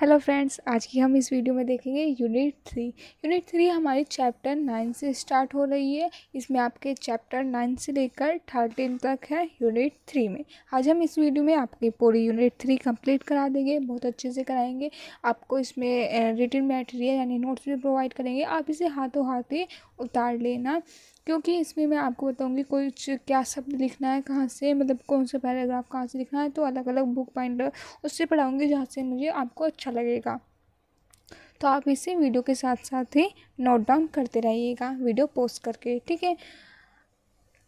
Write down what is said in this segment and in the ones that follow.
Hello friends, आज की हम इस वीडियो में देखेंगे यूनिट 3 हमारी चैप्टर 9 से स्टार्ट हो रही है। इसमें आपके चैप्टर 9 से लेकर 13 तक है यूनिट 3 में। आज हम इस वीडियो में आपकी पूरी यूनिट 3 कंप्लीट करा देंगे, बहुत अच्छे से कराएंगे। आपको इसमें रिटन मटेरियल यानी नोट्स भी प्रोवाइड करेंगे। आप इसे हाथों हाथ ही उतार लेना, क्योंकि इसमें मैं आपको बताऊंगी कुछ क्या शब्द लिखना है, कहाँ से, मतलब कौन सा पैराग्राफ कहाँ से लिखना है। तो अलग अलग बुक बाइंडर उससे पढ़ाऊंगी जहाँ से मुझे आपको अच्छा लगेगा। तो आप इसे वीडियो के साथ साथ ही नोट डाउन करते रहिएगा वीडियो पोस्ट करके, ठीक है।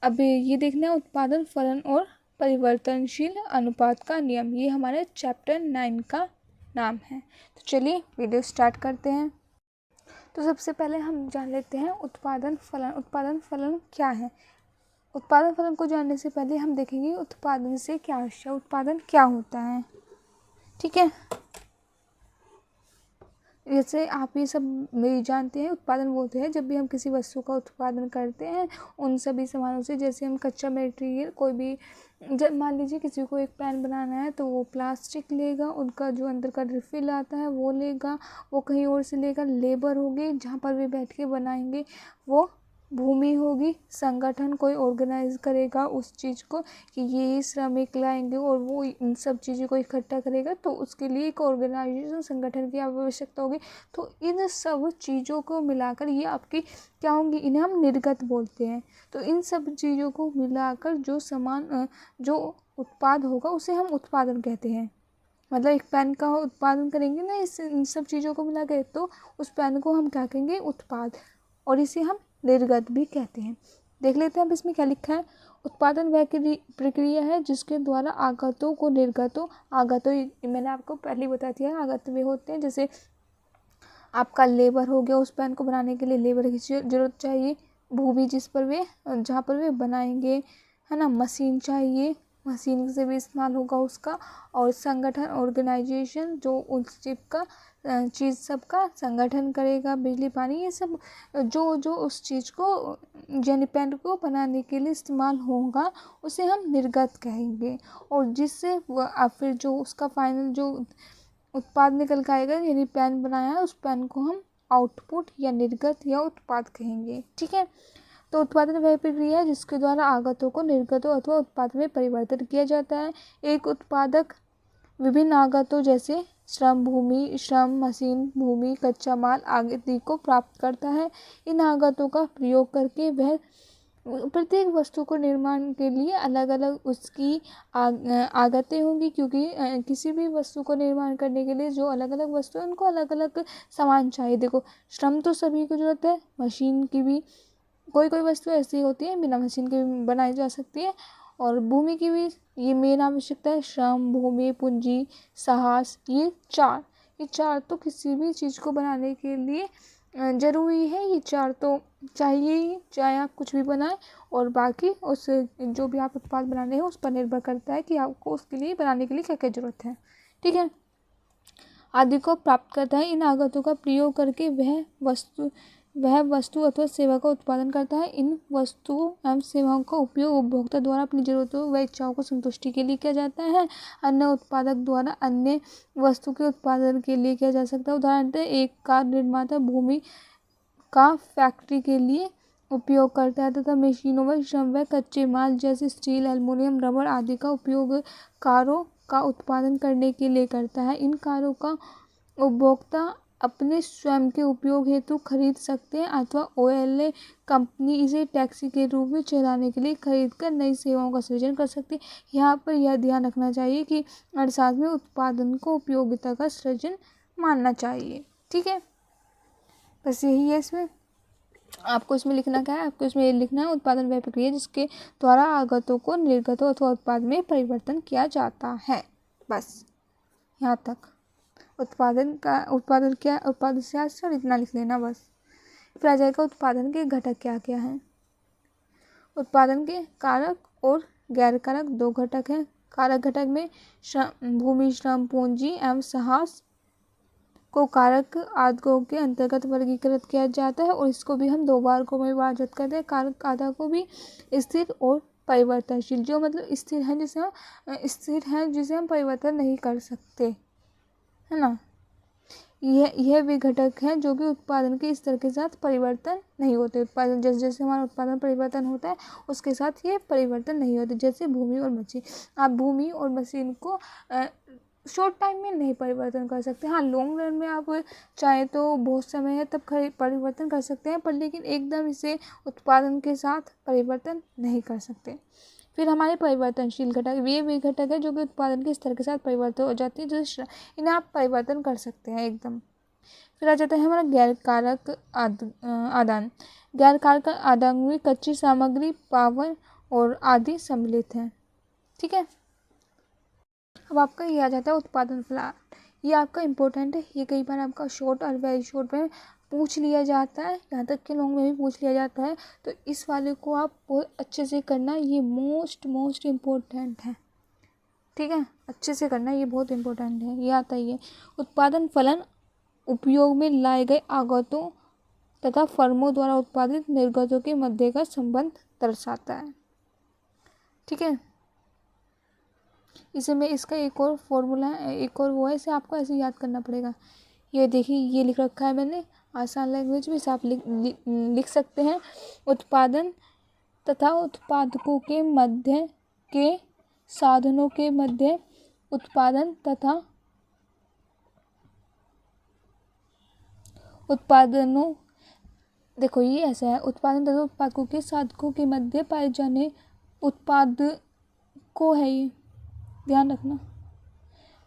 अब ये देखना है उत्पादन, फलन और परिवर्तनशील अनुपात का नियम। ये हमारे चैप्टर 9 का नाम है। तो चलिए वीडियो स्टार्ट करते हैं। तो सबसे पहले हम जान लेते हैं उत्पादन फलन। उत्पादन फलन क्या है। उत्पादन फलन को जानने से पहले हम देखेंगे उत्पादन से क्या आशय, उत्पादन क्या होता है, ठीक है। जैसे आप ये सब मेरी जानते हैं, उत्पादन बोलते हैं जब भी हम किसी वस्तु का उत्पादन करते हैं उन सभी सामानों से। जैसे हम कच्चा मटेरियल कोई भी, जब मान लीजिए किसी को एक पेन बनाना है तो वो प्लास्टिक लेगा, उनका जो अंदर का रिफिल आता है वो लेगा, वो कहीं और से लेगा। लेबर होगी जहाँ पर वे बैठ के बनाएंगे, वो भूमि होगी। संगठन कोई ऑर्गेनाइज करेगा उस चीज़ को कि ये श्रमिक लाएंगे और वो इन सब चीज़ों को इकट्ठा करेगा, तो उसके लिए एक ऑर्गेनाइजेशन संगठन की आवश्यकता होगी। तो इन सब चीज़ों को मिलाकर ये आपकी क्या होंगी, इन्हें हम निर्गत बोलते हैं। तो इन सब चीज़ों को मिलाकर जो सामान जो उत्पाद होगा उसे हम उत्पादन कहते हैं। मतलब एक पेन का उत्पादन करेंगे ना इन सब चीज़ों को मिला के, तो उस पेन को हम क्या कहेंगे, उत्पाद, और इसे हम निर्गत भी कहते हैं। देख लेते हैं अब इसमें क्या लिखा है। उत्पादन वह प्रक्रिया है जिसके द्वारा आगतों को निर्गतों, आगतों मैंने आपको पहले बता दिया, आगत वे होते हैं। जैसे आपका लेबर हो गया, उस पेन को बनाने के लिए लेबर की जरूरत चाहिए। भूमि जिस पर वे, जहाँ पर वे बनाएंगे, है ना। मशीन चाहिए, मशीन से भी इस्तेमाल होगा उसका। और संगठन, ऑर्गेनाइजेशन, जो उस चीज का चीज़ सबका संगठन करेगा। बिजली पानी, ये सब जो जो उस चीज़ को यानी पेन को बनाने के लिए इस्तेमाल होगा उसे हम निर्गत कहेंगे। और जिससे फिर जो उसका फाइनल जो उत्पाद निकल के आएगा, यानी पेन बनाया है, उस पेन को हम आउटपुट या निर्गत या उत्पाद कहेंगे, ठीक है। तो उत्पादन वह प्रक्रिया है जिसके द्वारा आगतों को निर्गतों अथवा उत्पाद में परिवर्तित किया जाता है। एक उत्पादक विभिन्न आगतों जैसे श्रम, भूमि, श्रम, मशीन, भूमि, कच्चा माल आदि को प्राप्त करता है। इन आगतों का प्रयोग करके वह प्रत्येक वस्तु को निर्माण के लिए अलग अलग उसकी आगतें होंगी, क्योंकि किसी भी वस्तु को निर्माण करने के लिए जो अलग अलग वस्तु है उनको अलग अलग सामान चाहिए। देखो, श्रम तो सभी को जरूरत है, मशीन की भी कोई कोई वस्तु ऐसी होती है बिना मशीन के भी बनाई जा सकती है, और भूमि की भी ये मेन आवश्यकता है। श्रम, भूमि, पूंजी, साहस, ये चार तो किसी भी चीज़ को बनाने के लिए ज़रूरी है। ये चार तो चाहिए ही, चाहे आप कुछ भी बनाएं। और बाकी उस जो भी आप उत्पाद बना रहे हो उस पर निर्भर करता है कि आपको उसके लिए बनाने के लिए क्या क्या ज़रूरत है, ठीक है। आदि को प्राप्त करता है। इन आगतों का प्रयोग करके वह वस्तु अथवा सेवा का उत्पादन करता है। इन वस्तुओं एवं सेवाओं का उपयोग उपभोक्ता द्वारा अपनी जरूरतों व इच्छाओं को संतुष्टि के लिए किया जाता है। अन्य उत्पादक द्वारा अन्य वस्तु के उत्पादन के लिए किया जा सकता है। उदाहरण एक कार निर्माता भूमि का फैक्ट्री के लिए उपयोग करता है तथा मशीनों व श्रम व कच्चे माल जैसे स्टील, एल्युमिनियम, रबर आदि का उपयोग कारों का उत्पादन करने के लिए करता है। इन कारों का उपभोक्ता अपने स्वयं के उपयोग हेतु खरीद सकते हैं अथवा ओएलए कंपनी इसे टैक्सी के रूप में चलाने के लिए खरीद कर नई सेवाओं का सृजन कर सकती है। यहाँ पर यह ध्यान रखना चाहिए कि अर्थशास्त्र में उत्पादन को उपयोगिता का सृजन मानना चाहिए, ठीक है। बस यही है इसमें। आपको इसमें लिखना क्या है, आपको इसमें ये लिखना है उत्पादन वह प्रक्रिया जिसके द्वारा आगतों को निर्गतों अथवा उत्पाद में परिवर्तन किया जाता है। बस यहाँ तक उत्पादन क्या, उत्पादन से आशय, इतना लिख लेना बस। फिर आ जाएगा उत्पादन के घटक क्या क्या हैं। उत्पादन के कारक और गैर कारक दो घटक हैं। कारक घटक में भूमि, श्रम, पूंजी एवं साहस को कारक आदकों के अंतर्गत वर्गीकृत किया जाता है, और इसको भी हम दो वर्गों में विभाजित करते हैं। कारक आदकों को भी स्थिर और परिवर्तनशील। जो मतलब स्थिर है जिसे हम परिवर्तन नहीं कर सकते, है ना। यह वे घटक हैं जो कि उत्पादन के स्तर के साथ परिवर्तन नहीं होते। उत्पादन जैसे जैसे हमारा उत्पादन परिवर्तन होता है उसके साथ ये परिवर्तन नहीं होते। जैसे भूमि और मशीन, आप भूमि और मशीन को शॉर्ट टाइम में नहीं परिवर्तन कर सकते। हाँ, लॉन्ग रन में आप चाहे तो बहुत समय है तब परिवर्तन कर सकते हैं, पर लेकिन एकदम इसे उत्पादन के साथ परिवर्तन नहीं कर सकते। फिर हमारे परिवर्तनशील घटक, ये वे घटक है जो कि उत्पादन के स्तर के साथ परिवर्तन हो जाती है, जैसे इन्हें आप परिवर्तन कर सकते हैं एकदम। फिर आ जाता है हमारा गैर कारक आदान। गैर कारक आदान में कच्ची सामग्री, पावर और आदि सम्मिलित है। ठीक है, अब आपका ये आ जाता है उत्पादन प्लांट। ये आपका इम्पोर्टेंट है, ये कई बार आपका शॉर्ट और वेरी शॉर्ट में पूछ लिया जाता है, यहाँ तक के लॉन्ग में भी पूछ लिया जाता है। तो इस वाले को आप बहुत अच्छे से करना, ये मोस्ट इम्पोर्टेंट है। ठीक है, अच्छे से करना, ये बहुत इम्पोर्टेंट है। ये आता ही है उत्पादन फलन उपयोग में लाए गए आगतों तथा फर्मों द्वारा उत्पादित निर्गतों के मध्य का संबंध दर्शाता है। ठीक है, इसे में इसका एक और फॉर्मूला है, एक और वो है, इसे आपको ऐसे याद करना पड़ेगा। ये देखिए, ये लिख रखा है मैंने आसान लैंग्वेज में, इसे आप लिख सकते हैं। उत्पादन तथा उत्पादकों के मध्य के साधनों के मध्य उत्पादन तथा उत्पादनों, देखो ये ऐसा है, उत्पादन तथा उत्पादकों के साधकों के मध्य पाए जाने उत्पादकों है, ये ध्यान रखना।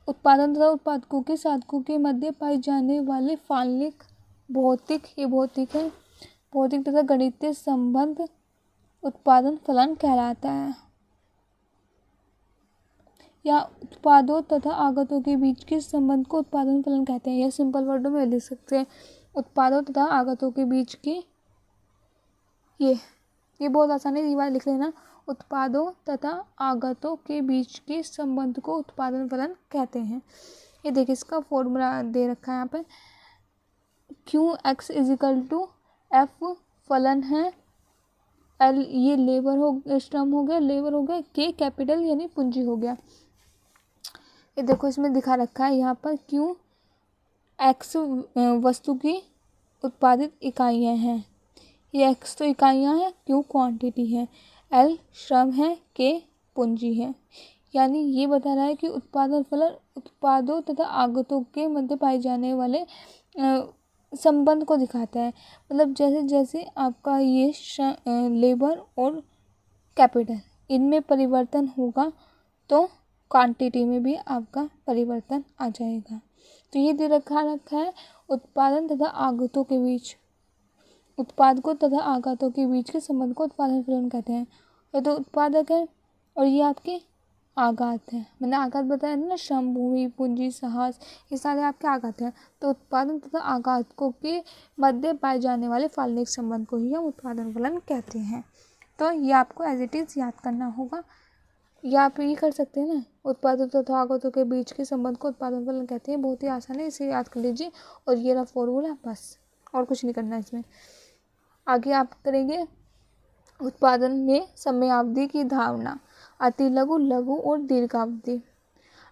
उत्पादन तथा उत्पादकों के साधकों के मध्य पाए जाने वाले फाल्निक भौतिक, ये भौतिक है, भौतिक तथा गणितीय संबंध उत्पादन फलन कहलाता है। या उत्पादों तथा आगतों के बीच के संबंध को उत्पादन फलन कहते हैं। यह सिंपल वर्डों में लिख सकते हैं, उत्पादों तथा आगतों के बीच की, ये बहुत आसान है, ये बात लिख लेना। उत्पादों तथा आगतों के बीच के संबंध को उत्पादन फलन कहते हैं। ये देखिए, इसका फॉर्मूला दे रखा है यहाँ पे, Qx = F फलन है, L ये लेबर हो, श्रम हो गया, लेबर हो गया, K कैपिटल यानी पूंजी हो गया। ये देखो इसमें दिखा रखा है यहाँ पर, Qx वस्तु की उत्पादित इकाइयाँ हैं, ये x तो इकाइयाँ हैं, Q क्वांटिटी है, L श्रम है, K पूंजी है। यानी ये बता रहा है कि उत्पादन फलन उत्पादों तथा आगतों के मध्य पाए जाने वाले संबंध को दिखाता है। मतलब जैसे जैसे आपका ये लेबर और कैपिटल इनमें परिवर्तन होगा तो क्वांटिटी में भी आपका परिवर्तन आ जाएगा। तो ये दे रखा है उत्पादन तथा आगतों के बीच, उत्पादकों तथा आगतों के बीच के संबंध को उत्पादन फलन कहते हैं। ये तो उत्पादक है और ये आपके आघात है, मैंने आघात बताया ना, श्रम, भूमि, पूंजी, साहस, ये सारे आपके आघात हैं। तो उत्पादन तथा आघातकों के मध्य पाए जाने वाले फाल्निक संबंध को ही हम उत्पादन फलन कहते हैं। तो ये आपको एज इट इज़ याद करना होगा, या आप ये कर सकते हैं ना, उत्पादन तथा आगतों के बीच के संबंध को उत्पादन फलन कहते हैं। बहुत ही आसान है, इसे याद कर लीजिए। और ये रहा फॉर्मूला, बस और कुछ नहीं करना इसमें। आगे आप करेंगे उत्पादन में समयावधि की धारणा, अति लघु, लघु और दीर्घावधि।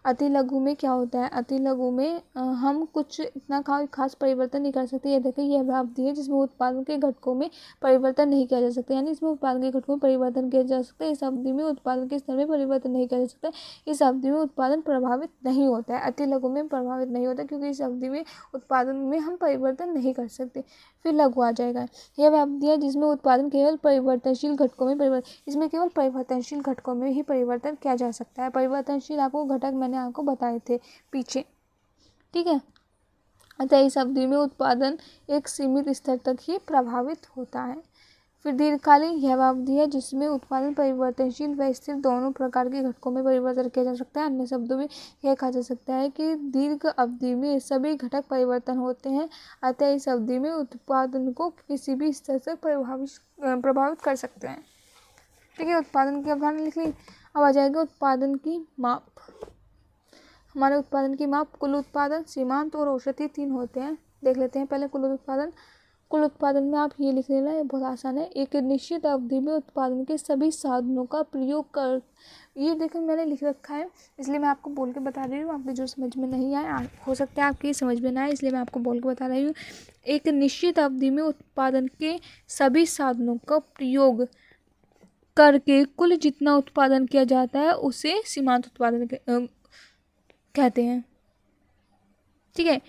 अति लघु में क्या होता है, अति लघु में हम कुछ इतना खास परिवर्तन नहीं कर सकते। ये देखिए, यह वह अवधि है जिसमें उत्पादन के घटकों में परिवर्तन नहीं किया जा सकता, यानी इसमें उत्पादन के घटकों में परिवर्तन किया जा सकता है। इस अवधि में उत्पादन के स्तर में परिवर्तन नहीं किया जा सकता, इस अवधि में उत्पादन प्रभावित नहीं होता है। अति लघु में प्रभावित नहीं होता क्योंकि इस अवधि में उत्पादन में हम परिवर्तन नहीं कर सकते। फिर लघु आ जाएगा, यह वह अवधि है जिसमें उत्पादन केवल परिवर्तनशील घटकों में इसमें केवल परिवर्तनशील घटकों में ही परिवर्तन किया जा सकता है। परिवर्तनशील आपको घटक मैंने आपको बताए थे पीछे। ठीक है, अतः इस अवधि में उत्पादन एक सीमित स्तर तक ही प्रभावित होता है। फिर दीर्घकालीन, यह अवधि है जिसमें उत्पादन परिवर्तनशील व स्थिर दोनों प्रकार के घटकों में परिवर्तन किया जा सकता है। अन्य शब्दों में यह कहा जा सकता है कि दीर्घ अवधि में सभी घटक परिवर्तन होते हैं, अतः इस अवधि में उत्पादन को किसी भी स्तर से प्रभावित कर सकते हैं। ठीक है, उत्पादन की अवधारणा लिख ली। अब आ जाएगा उत्पादन की माप। हमारे उत्पादन की माप कुल उत्पादन, सीमांत और औसती 3 होते हैं। देख लेते हैं पहले कुल उत्पादन। कुल उत्पादन में आप ये लिख लेना, ये बहुत आसान है। एक निश्चित अवधि में उत्पादन के सभी साधनों का ये देखो मैंने लिख रखा है, इसलिए मैं आपको बोल के बता रही हूँ। आपके जो समझ में नहीं आए, हो सकता है आपकी समझ में ना आए, इसलिए मैं आपको बोल के बता रही हूँ। एक निश्चित अवधि में उत्पादन के सभी साधनों का प्रयोग करके कुल जितना उत्पादन किया जाता है उसे सीमांत उत्पादन कहते हैं। ठीक है,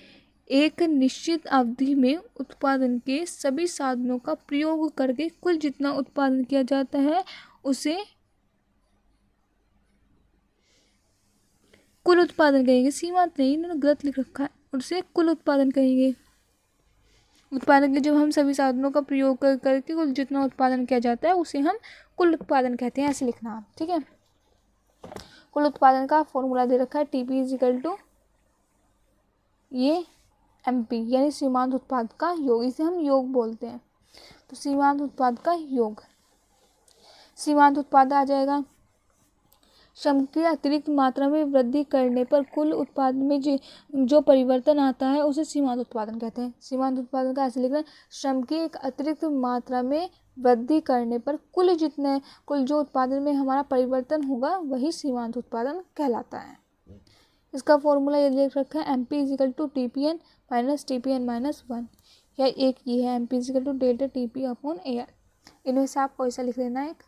एक निश्चित अवधि में उत्पादन के सभी साधनों का प्रयोग करके कुल जितना उत्पादन किया जाता है उसे कुल उत्पादन कहेंगे। सीमांत नहीं, इन्होंने गलत लिख रखा है, उसे कुल उत्पादन कहेंगे। उत्पादन के जब हम सभी साधनों का प्रयोग करके कुल जितना उत्पादन किया जाता है उसे हम कुल उत्पादन कहते हैं, ऐसे लिखना आप। ठीक है, कुल उत्पादन का फॉर्मूला दे रखा है, टीपी इज इक्वल टू ये एमपी, यानी सीमांत उत्पाद का योग, इसे हम योग बोलते हैं। तो सीमांत उत्पाद का योग, सीमांत उत्पाद आ जाएगा श्रम की अतिरिक्त मात्रा में वृद्धि करने पर कुल उत्पादन में जो परिवर्तन आता है उसे सीमांत उत्पादन कहते हैं। सीमांत उत्पादन का ऐसे लिखना है, श्रम की एक अतिरिक्त मात्रा में वृद्धि करने पर कुल जो उत्पादन में हमारा परिवर्तन होगा वही सीमांत उत्पादन कहलाता है। इसका फॉर्मूला ये लिख रखा है, M P is equal to T P N minus T P N minus 1, या एक ये है M P is equal to delta T P upon A R. इनमें से आपको ऐसा लिख लेना है एक।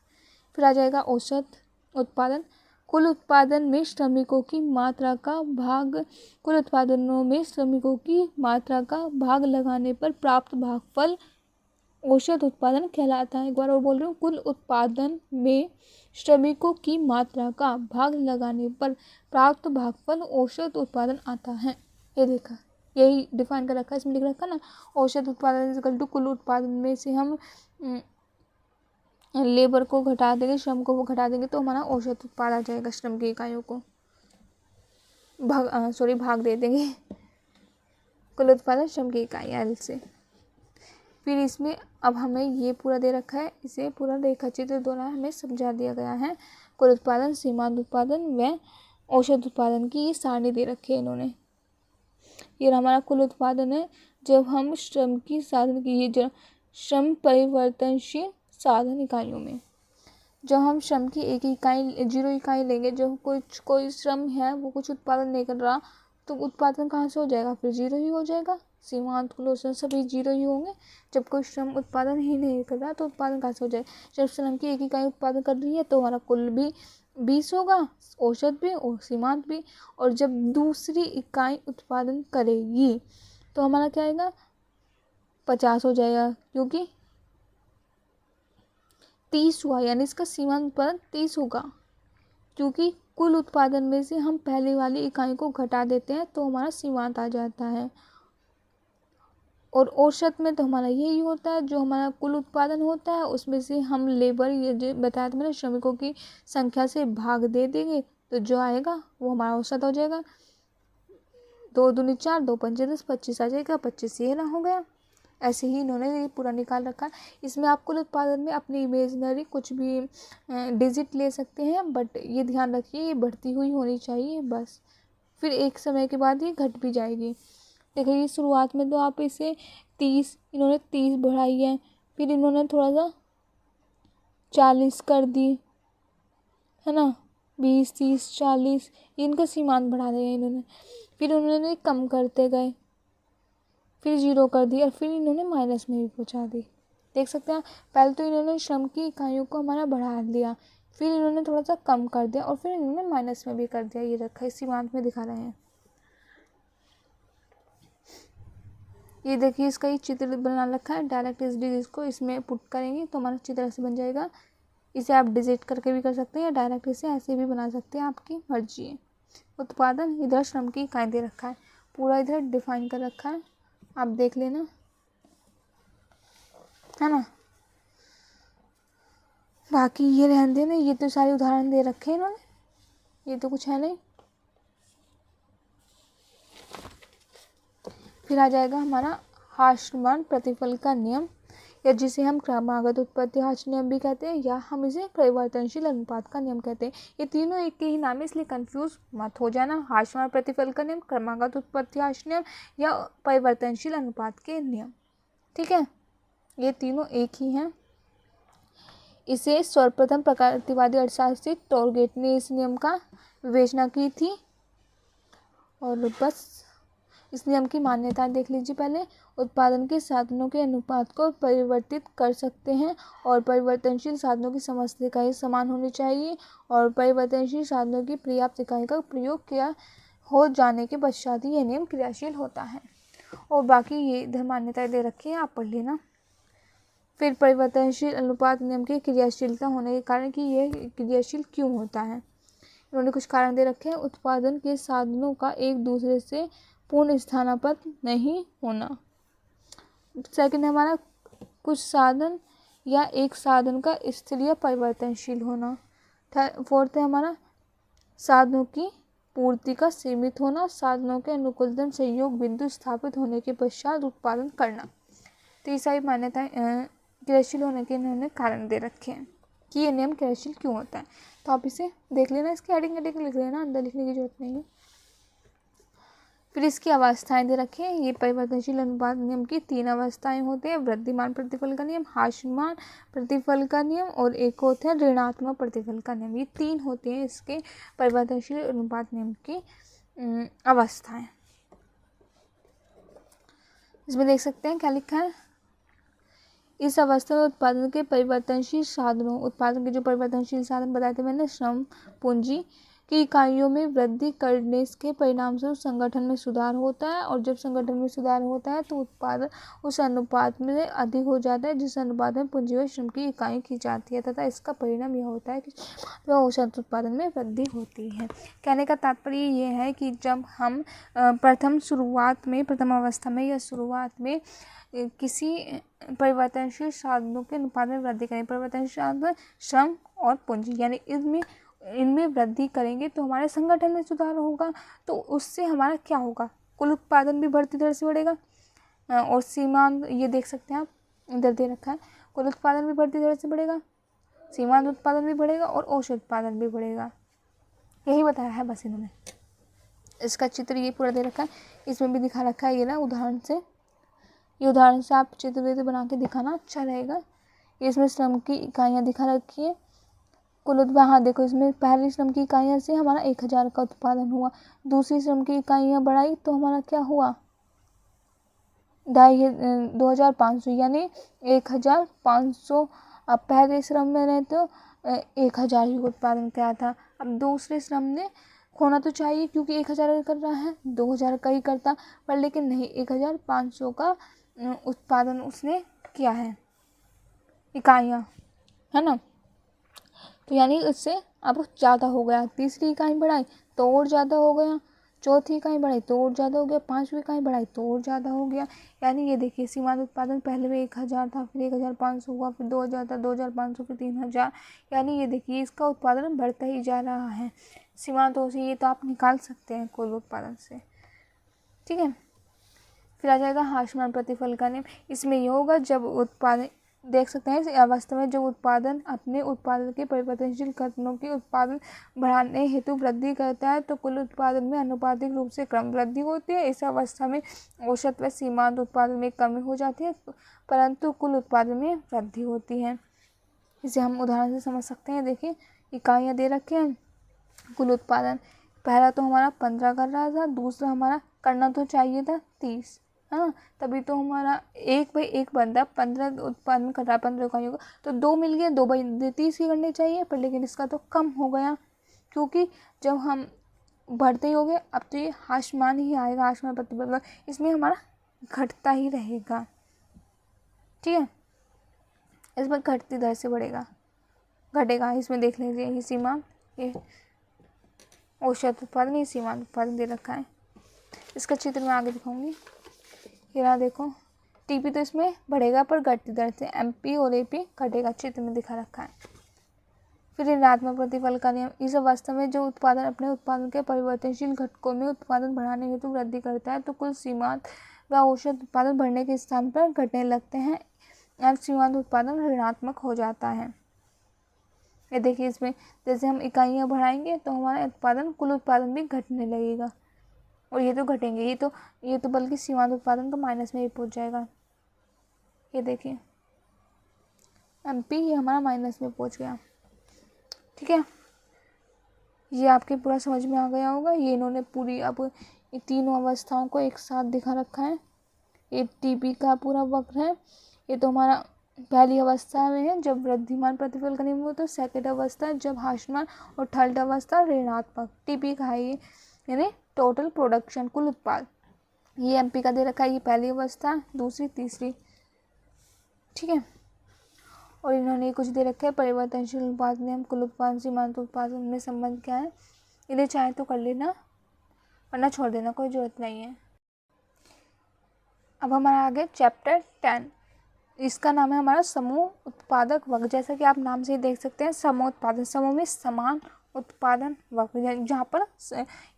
फिर आ जाएगा औसत उत्पादन, कुल उत्पादन में श्रमिकों की मात्रा का भाग, कुल उत्पादनों में श्रमिकों की मात्रा का भाग लगाने पर प्राप्त भागफल औसत उत्पादन कहलाता है। एक बार और बोल रही हूँ, कुल उत्पादन में श्रमिकों की मात्रा का भाग लगाने पर प्राप्त भागफल औसत उत्पादन आता है। ये देखा, यही डिफाइन कर रखा है, इसमें लिख रखा ना, औसत उत्पादन इक्वल टू कुल उत्पादन में से हम लेबर को घटा देंगे, श्रम को वो घटा देंगे तो हमारा औसत उत्पाद आ जाएगा। श्रम की इकाइयों को भाग दे देंगे, कुल उत्पादन श्रम की इकाई एल से। फिर इसमें अब हमें ये पूरा दे रखा है, इसे पूरा रेखाचित्र द्वारा हमें समझा दिया गया है। कुल उत्पादन, सीमांत उत्पादन व औसत उत्पादन की ये सारणी दे रखी है इन्होंने। ये हमारा कुल उत्पादन है जब हम श्रम की साधन की, ये श्रम परिवर्तनशील साधन इकाइयों में जब हम श्रम की एक इकाई 0 इकाई लेंगे, जब कोई श्रम है वो कुछ उत्पादन नहीं कर रहा तो उत्पादन कहाँ से हो जाएगा, फिर 0 ही हो जाएगा। सीमांत कुल औसत सभी 0 ही होंगे। जब कोई श्रम उत्पादन ही नहीं कर रहा तो उत्पादन कहाँ से हो जाएगा। जब श्रम की एक इकाई उत्पादन कर रही है तो हमारा कुल भी 20 होगा, औसत भी और सीमांत भी। और जब दूसरी इकाई उत्पादन करेगी तो हमारा क्या आएगा, 50 हो जाएगा, क्योंकि 30 हुआ, यानी इसका सीमांत उत्पादन 30 होगा। क्योंकि कुल उत्पादन में से हम पहले वाली इकाई को घटा देते हैं तो हमारा सीमांत आ जाता है। और औसत में तो हमारा यही होता है, जो हमारा कुल उत्पादन होता है उसमें से हम लेबर, ये जो बताया था मैंने, श्रमिकों की संख्या से भाग दे देंगे तो जो आएगा वो हमारा औसत हो जाएगा। 2 दूनी 4, 2 पंचे 10, 25 आ जाएगा, 25 ये ना हो गया। ऐसे ही इन्होंने ये पूरा निकाल रखा है। इसमें आप कुल उत्पादन में अपनी इमेजनरी कुछ भी डिजिट ले सकते हैं, बट ये ध्यान रखिए ये बढ़ती हुई होनी चाहिए बस। फिर एक समय के बाद ये घट भी जाएगी। देखिए शुरुआत में तो आप इसे 30, इन्होंने 30 बढ़ाई है, फिर इन्होंने थोड़ा सा 40 कर दी है ना, 20, 30, 40 इनका सीमांत बढ़ा दिया इन्होंने। फिर उन्होंने कम करते गए, फिर 0 कर दी और फिर इन्होंने माइनस में भी पहुंचा दी। देख सकते हैं, पहले तो इन्होंने श्रम की इकाइयों को हमारा बढ़ा दिया, फिर इन्होंने थोड़ा सा कम कर दिया और फिर इन्होंने माइनस में भी कर दिया। ये रखा है, सीमांत में दिखा रहे हैं। ये देखिए इसका ये चित्र बना रखा है, डायरेक्ट इस डिजिट को इसमें पुट करेंगे तो हमारा चित्र ऐसे बन जाएगा। इसे आप डिजिट करके भी कर सकते हैं या डायरेक्ट इसे ऐसे भी बना सकते हैं, आपकी मर्जी है। उत्पादन, इधर श्रम की इकाई दे रखा है, पूरा इधर डिफाइन कर रखा है, आप देख लेना, है ना। बाकी ये रहने देना, ये तो सारे उदाहरण दे रखे हैं इन्होंने, ये तो कुछ है नहीं। फिर आ जाएगा हमारा हास्यमान प्रतिफल का नियम, या जिसे हम क्रमागत उत्पत्ति हास्य नियम भी कहते हैं, या हम इसे परिवर्तनशील अनुपात का नियम कहते हैं। ये तीनों एक के ही नाम है, इसलिए कंफ्यूज मत हो जाना। हास्यमान प्रतिफल का नियम, क्रमागत उत्पत्ति हास्य नियम या परिवर्तनशील अनुपात के नियम, ठीक है, ये तीनों एक ही हैं। इसे सर्वप्रथम प्रकृतिवादी अर्थशास्त्री टोरगेट ने इस नियम का विवेचना की थी। और बस इस नियम की मान्यता देख लीजिए। पहले उत्पादन के साधनों के अनुपात को परिवर्तित कर सकते हैं और परिवर्तनशील साधनों की समस्त इकाई समान होनी चाहिए और परिवर्तनशील साधनों की पर्याप्त इकाई का प्रयोग किया हो जाने के पश्चात ही यह नियम क्रियाशील होता है। और बाकी ये इधर मान्यताएं दे रखी है, आप पढ़ लेना। फिर परिवर्तनशील अनुपात नियम की क्रियाशीलता होने के कारण कि यह क्रियाशील क्यों होता है, इन्होंने कुछ कारण दे रखे हैं। उत्पादन के साधनों का एक दूसरे से पूर्ण स्थानापन्न नहीं होना। सेकंड है हमारा कुछ साधन या एक साधन का स्थिर या परिवर्तनशील होना। फोर्थ है हमारा साधनों की पूर्ति का सीमित होना। साधनों के अनुकूलतम संयोग बिंदु स्थापित होने के पश्चात उत्पादन करना। तो ये सारी मान्यताएं क्रियाशील होने के इन्होंने कारण दे रखे हैं कि ये नियम क्रियाशील क्यों होता है। तो आप इसे देख लेना, इसकी हेडिंग लिख लेना, अंदर लिखने की जरूरत नहीं है। फिर इसकी अवस्थाएं दे रखी हैं। ये परिवर्तनशील अनुपात नियम की 3 अवस्थाएं होती हैं, वृद्धिमान प्रतिफल का नियम, ह्रासमान प्रतिफल का नियम और एक होता है ऋणात्मक प्रतिफल का नियम। ये 3 होते हैं इसके परिवर्तनशील अनुपात नियम की अवस्थाएं। इसमें देख सकते हैं क्या लिखा है। इस अवस्था में उत्पादन के परिवर्तनशील साधनों, उत्पादन के जो परिवर्तनशील साधन बताए थे मैंने, श्रम पूंजी की इकाइयों में वृद्धि करने के परिणाम स्वरूप संगठन में सुधार होता है और जब संगठन में सुधार होता है तो उत्पादन उस अनुपात में अधिक हो जाता है जिस अनुपात में पूंजी व श्रम की इकाई की जाती है तथा इसका परिणाम यह होता है कि औसत उत्पादन में वृद्धि होती है। कहने का तात्पर्य ये है कि जब हम प्रथम अवस्था में या शुरुआत में किसी परिवर्तनशील साधनों के अनुपात में वृद्धि करें, परिवर्तनशील साधन श्रम और पूंजी यानी इनमें वृद्धि करेंगे तो हमारे संगठन में सुधार होगा। तो उससे हमारा क्या होगा, कुल उत्पादन भी बढ़ती दर से बढ़ेगा और सीमांत, ये देख सकते हैं आप इधर दे रखा है, कुल उत्पादन भी बढ़ती दर से बढ़ेगा, सीमांत उत्पादन भी बढ़ेगा और औसत उत्पादन भी बढ़ेगा। यही बताया है बस इन्होंने। इसका चित्र ये पूरा दे रखा है, इसमें भी दिखा रखा है ये ना उदाहरण से। ये उदाहरण से आप चित्र बना के दिखाना अच्छा रहेगा। इसमें श्रम की इकाइयाँ दिखा रखी है, कुल हाँ देखो, इसमें पहली श्रम की इकाइयाँ से हमारा 1000 का उत्पादन हुआ, दूसरी श्रम की इकाइयाँ बढ़ाई तो हमारा क्या हुआ 2500 यानी 1500। अब पहले श्रम में तो 1000 ही उत्पादन किया था, अब दूसरे श्रम ने होना तो चाहिए क्योंकि 1000 कर रहा है 2000 का ही करता, पर लेकिन नहीं 1500 का उत्पादन उसने किया है इकाइयाँ, है ना। तो यानी उससे अब ज़्यादा हो गया, तीसरी इकाई बढ़ाई तो और ज़्यादा हो गया, चौथी इकाई बढ़ाई तो और ज़्यादा हो गया, पांचवी इकाई बढ़ाई तो और ज़्यादा हो गया। यानी ये देखिए सीमांत उत्पादन पहले में 1000 था, फिर 1500 हुआ, फिर 2000 था, 2500, फिर 3000। यानी ये देखिए इसका उत्पादन बढ़ता ही जा रहा है सीमांतों से। ये तो आप निकाल सकते हैं कुल उत्पादन से, ठीक है। फिर आ जाएगा ह्रासमान प्रतिफल का नियम। इसमें यह होगा जब उत्पादन, देख सकते हैं इस अवस्था में जब उत्पादन अपने उत्पादन के परिवर्तनशील घटकों के उत्पादन बढ़ाने हेतु वृद्धि करता है तो कुल उत्पादन में आनुपातिक रूप से क्रम वृद्धि होती है। इस अवस्था में औसत व सीमांत उत्पादन में कमी हो जाती है परंतु कुल उत्पादन में वृद्धि होती है। इसे हम उदाहरण से समझ सकते हैं। देखिए इकाइयाँ दे रखे हैं, कुल उत्पादन पहला तो हमारा 15 कर रहा था, दूसरा हमारा करना तो चाहिए था 30, हाँ, तभी तो हमारा 1/1 बंदा 15 उत्पादन कर रहा है 15 इकाइयों का, तो 2 मिल गया, 2/30 की करनी चाहिए, पर लेकिन इसका तो कम हो गया क्योंकि जब हम बढ़ते ही हो गए अब तो ये ह्रासमान ही आएगा, ह्रासमान प्रतिफल इसमें हमारा घटता ही रहेगा, ठीक है। इसमें घटती दर से बढ़ेगा घटेगा। इसमें देख लीजिए ये सीमांत, ये औसत उत्पादन, ये सीमांत उत्पादन दे रखा है। इसका चित्र मैं आगे दिखाऊंगी। यहाँ देखो टीपी तो इसमें बढ़ेगा पर घटती दर से, एमपी और एपी घटेगा, चित्र में दिखा रखा है। फिर ऋणात्मक प्रतिफल का नियम। इस अवस्था में जो उत्पादन अपने उत्पादन के परिवर्तनशील घटकों में उत्पादन बढ़ाने हेतु वृद्धि करता है तो कुल सीमांत व औसत उत्पादन बढ़ने के स्थान पर घटने लगते हैं, अब सीमांत उत्पादन ऋणात्मक हो जाता है। ये देखिए इसमें जैसे हम इकाइयाँ बढ़ाएंगे तो हमारा उत्पादन, कुल उत्पादन भी घटने लगेगा और ये तो घटेंगे, ये तो बल्कि सीमांत उत्पादन तो माइनस में ही पहुंच जाएगा। ये देखिए MP ये हमारा माइनस में पहुंच गया। ठीक है, ये आपके पूरा समझ में आ गया होगा। ये इन्होंने पूरी अब ये तीनों अवस्थाओं को एक साथ दिखा रखा है। ये TP का पूरा वक्र है। ये तो हमारा पहली अवस्था में है जब वृद्धिमान प्रतिफल का नियम होता है, सेकंड अवस्था जब ह्रासमान, और थर्ड अवस्था ऋणात्मक। TP का है ये, यानी टोटल प्रोडक्शन, कुल उत्पाद। ये MP का दे रखा है, ये पहली अवस्था, दूसरी, तीसरी। ठीक है, और इन्होंने कुछ दे रखा है परिवर्तनशील उत्पाद नियम, कुल उत्पादन, सीमांत उत्पादन में संबंध क्या है। इन्हें चाहे तो कर लेना वरना छोड़ देना, कोई जरूरत नहीं है। अब हमारा आगे चैप्टर 10, इसका नाम है हमारा समूह उत्पादक वक्र। जैसा कि आप नाम से ही देख सकते हैं, समूह उत्पादन, समूह में समान उत्पादन वक्र, जहाँ पर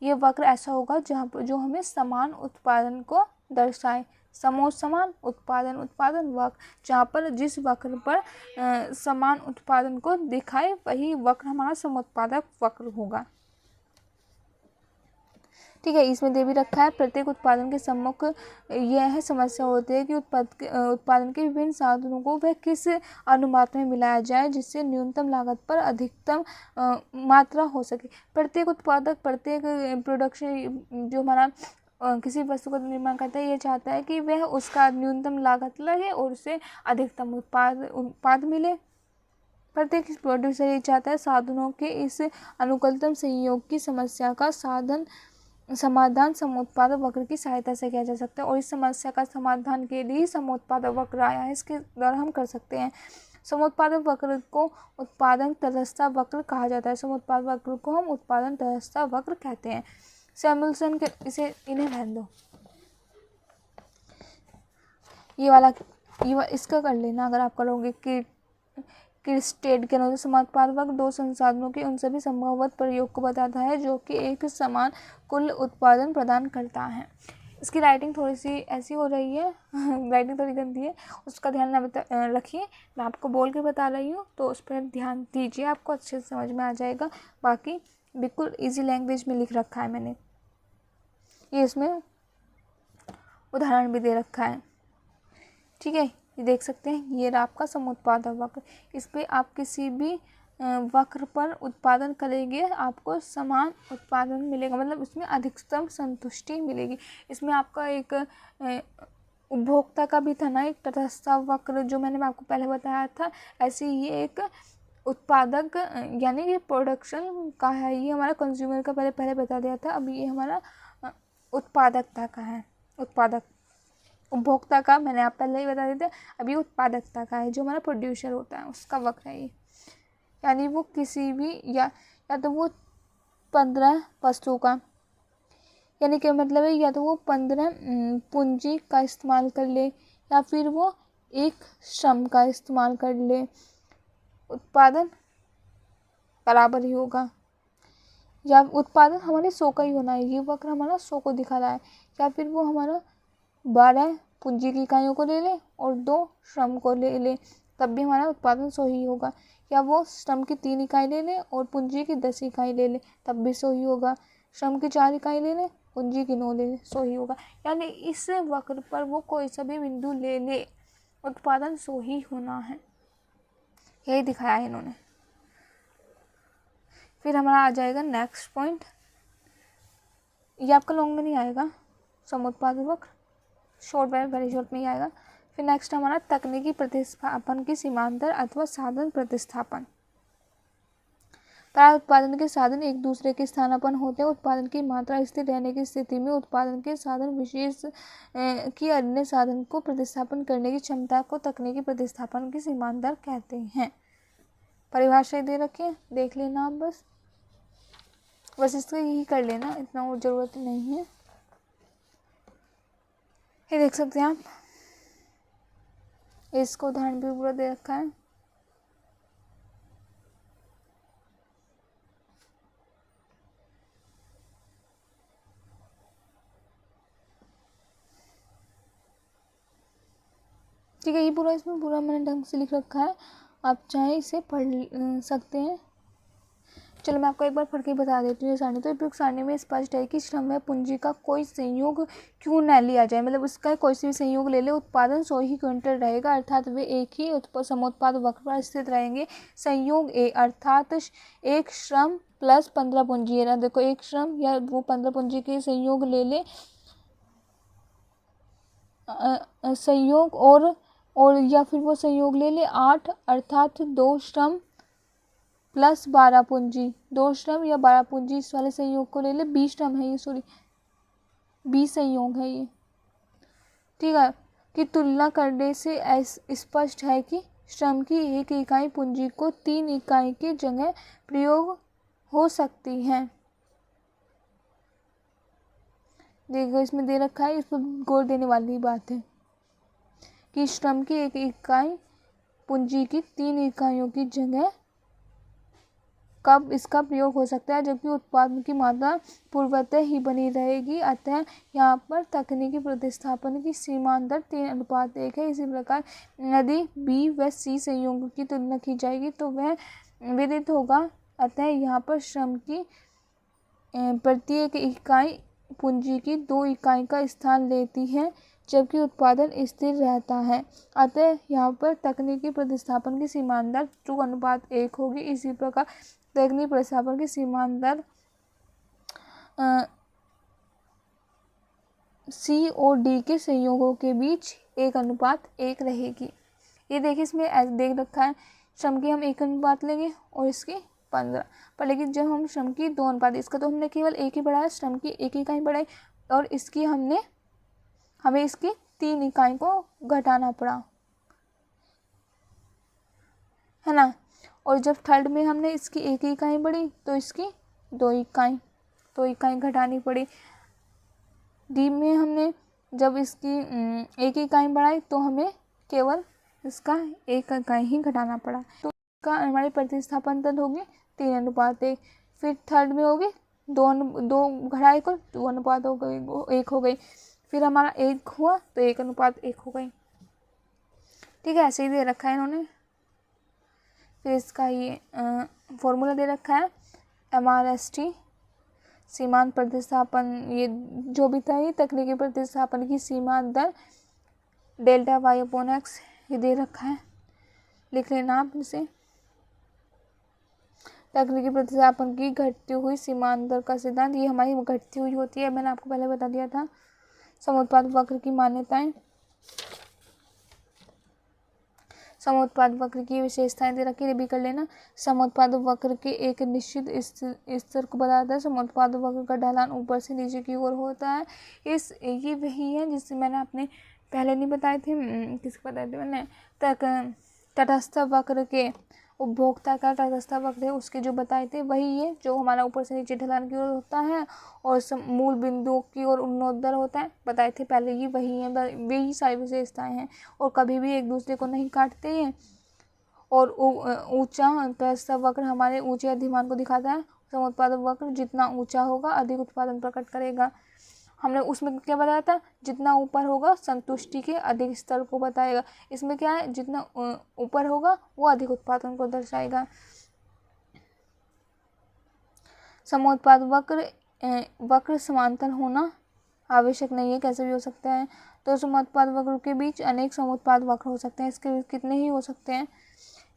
ये वक्र ऐसा होगा जहाँ पर जो हमें समान उत्पादन को दर्शाए। समूह समान, उत्पादन उत्पादन वक्र, जहाँ पर जिस वक्र पर समान उत्पादन को दिखाए वही वक्र हमारा समोत्पादक वक्र होगा। ठीक है, इसमें दे भी रखा है प्रत्येक उत्पादन के सम्मुख यह है समस्या होती है कि उत्पादन के विभिन्न साधनों को वह किस अनुपात में मिलाया जाए जिससे न्यूनतम लागत पर अधिकतम मात्रा हो सके। प्रत्येक उत्पादक, प्रत्येक प्रोडक्शन जो हमारा किसी वस्तु का निर्माण करता है, ये चाहता है कि वह उसका न्यूनतम लागत लगे और उसे अधिकतम उत्पाद मिले। प्रत्येक प्रोड्यूसर ये चाहता है साधनों के इस अनुकूलतम संयोग की समस्या का समाधान समोत्पादक वक्र की सहायता से किया जा सकता है, और इस समस्या का समाधान के लिए समोत्पादक वक्र आया है, इसके द्वारा हम कर सकते हैं। समोत्पादक वक्र को उत्पादन तटस्थता वक्र कहा जाता है। समोत्पादक वक्र को हम उत्पादन तटस्थता वक्र कहते हैं। सैमुअल्सन के इन्हें रहने दो, ये वाला इसका कर लेना अगर आप करोगे कि किर्स्टेड के अनुसार समोत्पादक वक्र दो संसाधनों के उन सभी संभवत प्रयोग को बताता है जो कि एक समान कुल उत्पादन प्रदान करता है। इसकी राइटिंग थोड़ी सी ऐसी हो रही है राइटिंग थोड़ी गंदी है, उसका ध्यान ना रखिए। मैं आपको बोल के बता रही हूँ तो उस पर ध्यान दीजिए, आपको अच्छे से समझ में आ जाएगा। बाकी बिल्कुल इजी लैंग्वेज में लिख रखा है मैंने, ये इसमें उदाहरण भी दे रखा है। ठीक है, ये देख सकते हैं, ये रहा आपका समोत्पादक वक्र। इस पर आप किसी भी वक्र पर उत्पादन करेंगे आपको समान उत्पादन मिलेगा, मतलब इसमें अधिकतम संतुष्टि मिलेगी। इसमें आपका एक उपभोक्ता का भी था ना एक तटस्थता वक्र, जो मैंने आपको पहले बताया था। ऐसे ये एक उत्पादक यानी कि प्रोडक्शन का है, ये हमारा कंज्यूमर का पहले बता दिया था। अभी ये हमारा उत्पादकता का है, उत्पादक उपभोक्ता का मैंने आप पहले ही बता देते। अभी उत्पादकता का है, जो हमारा प्रोड्यूसर होता है उसका वक्र है ये। यानी वो किसी भी या तो वो 15 वस्तुओं का, यानी क्या मतलब है, या तो वो 15 पूंजी का इस्तेमाल कर ले या फिर वो एक श्रम का इस्तेमाल कर ले, उत्पादन बराबर ही होगा। या उत्पादन हमारे 100 का ही होना है, ये वक्र हमारा 100 को दिखा रहा है। या फिर वो हमारा 12 पूंजी की इकाइयों को ले ले और 2 श्रम को ले ले, तब भी हमारा उत्पादन 100 ही होगा। या वो श्रम की 3 इकाई ले ले और पूंजी की 10 इकाई ले ले, तब भी 100 ही होगा। श्रम की 4 इकाई ले ले, पूंजी की 9 ले ले, 100 ही होगा। यानी इस वक्र पर वो कोई सा भी बिंदु ले ले, उत्पादन 100 ही होना है, यही दिखाया है इन्होंने। फिर हमारा आ जाएगा नेक्स्ट पॉइंट, ये आपका लॉन्ग में नहीं आएगा, समोत्पादक वक्र शॉर्ट वेरी शॉर्ट में ही आएगा। फिर नेक्स्ट हमारा तकनीकी प्रतिस्थापन की सीमांतर अथवा साधन प्रतिस्थापन। प्राय उत्पादन के साधन एक दूसरे के स्थानापन्न होते हैं। उत्पादन की मात्रा स्थिर रहने की स्थिति में उत्पादन के साधन विशेष की अन्य साधन को प्रतिस्थापन करने की क्षमता को तकनीकी प्रतिस्थापन की सीमांतर कहते हैं। परिभाषा दे रखी है, देख लेना आप बस इसको यही कर लेना, इतना और ज़रूरत नहीं है। ये देख सकते हैं आप, इसको उदाहरण भी पूरा दे रखा है। ठीक है, ये पूरा इसमें पूरा मैंने ढंग से लिख रखा है, आप चाहे इसे पढ़ सकते हैं। चलो मैं आपको एक बार पढ़ के बता देती हूँ सारणी। तो उपयुक्त सारणी में स्पष्ट है कि श्रम व पूंजी का कोई संयोग क्यों न लिया जाए, मतलब उसका कोई सी भी संयोग ले ले, उत्पादन 100 ही क्विंटल रहेगा, अर्थात वे एक ही समोत्पाद वक्र पर स्थित रहेंगे। संयोग ए अर्थात एक श्रम प्लस 15 पूंजी है ना, देखो एक श्रम या वो 15 पूंजी के संयोग ले ले, संयोग और या फिर वो संयोग ले ले 8 अर्थात 2 श्रम प्लस 12 पूंजी, 2 श्रम या 12 पूंजी, इस वाले संयोग को ले ले, 20 श्रम है ये, सॉरी 20 संयोग है ये, ठीक है। कि तुलना करने से स्पष्ट है कि श्रम की एक इकाई पूंजी को 3 इकाई की जगह प्रयोग हो सकती है। देखो इसमें दे रखा है, इस पर गौर देने वाली बात है कि श्रम की एक इकाई पूंजी की 3 इकाइयों की जगह कब इसका प्रयोग हो सकता है, जबकि उत्पादन की मात्रा पूर्वतः ही बनी रहेगी। अतः यहाँ पर तकनीकी प्रतिस्थापन की सीमांत दर 3:1 है। इसी प्रकार यदि बी व सी संयोगों की तुलना की जाएगी तो वह विदित होगा। अतः यहाँ पर श्रम की प्रत्येक इकाई पूंजी की 2 इकाई का स्थान लेती है, जबकि उत्पादन स्थिर रहता है। अतः यहाँ पर तकनीकी प्रतिस्थापन की सीमांत दर 2:1 होगी। इसी प्रकार तकनीकी प्रतिस्थापन की सीमांत दर सी और डी के संयोगों के बीच 1:1 रहेगी। ये देखिए इसमें ऐसे देख रखा है, श्रम की हम 1:1 लेंगे और इसकी 15, पर लेकिन जब हम श्रम की 2:1, इसका तो हमने केवल एक ही बढ़ाया, श्रम की एक इकाई बढ़ाई और इसकी हमें इसकी 3 इकाई को घटाना पड़ा, है ना। और जब थर्ड में हमने इसकी एक इकाई बढ़ी तो इसकी 2 इकाई घटानी पड़ी। डी में हमने जब इसकी एक इकाई बढ़ाई तो हमें केवल इसका 1 इकाई ही घटाना पड़ा। तो इसका हमारी प्रतिस्थापन दर होगी 3:1। फिर थर्ड में होगी 2 घटाए को 2:1 हो गई। फिर हमारा 1 हुआ तो 1:1 हो गई, ठीक है। ऐसे ही दे रखा है इन्होंने। फिर इसका ये फॉर्मूला दे रखा है MRST सीमांत प्रतिस्थापन, ये जो भी था ये तकनीकी प्रतिस्थापन की सीमांत दर ΔY/X ये दे रखा है, लिख लेना आप इसे। तकनीकी प्रतिस्थापन की घटती हुई सीमांत दर का सिद्धांत, ये हमारी घटती हुई होती है, मैंने आपको पहले बता दिया था। समोत्पाद वक्र की मान्यताएं, समोत्पाद वक्र की विशेषताएं दे रखी है, भी कर लेना। समोत्पाद वक्र के एक निश्चित स्तर को बताता है। समोत्पाद वक्र का ढलान ऊपर से नीचे की ओर होता है। ये वही है जिससे मैंने अपने पहले नहीं बताए थे, किसको बताए थे मैंने, तटस्थ वक्र के उपभोक्ता का तटस्थ वक्र है उसके जो बताए थे वही ये, जो हमारा ऊपर से नीचे ढलान की ओर होता है और मूल बिंदु की ओर उन्नोत्तर होता है, बताए थे पहले ही वही है, वही सारी विशेषताएं हैं और कभी भी एक दूसरे को नहीं काटते हैं। और ऊंचा तटस्थ वक्र हमारे ऊंचे अधिमान को दिखाता है। समोत्पाद वक्र जितना ऊंचा होगा अधिक उत्पादन प्रकट करेगा। हमने उसमें क्या बताया था, जितना ऊपर होगा संतुष्टि के अधिक स्तर को बताएगा। इसमें क्या है, जितना ऊपर होगा वो अधिक उत्पादन को दर्शाएगा। समोत्पाद वक्र समांतर होना आवश्यक नहीं है, कैसे भी हो सकता है। तो समोत्पाद वक्र के बीच अनेक समोत्पाद वक्र हो सकते हैं, इसके कितने ही हो सकते हैं।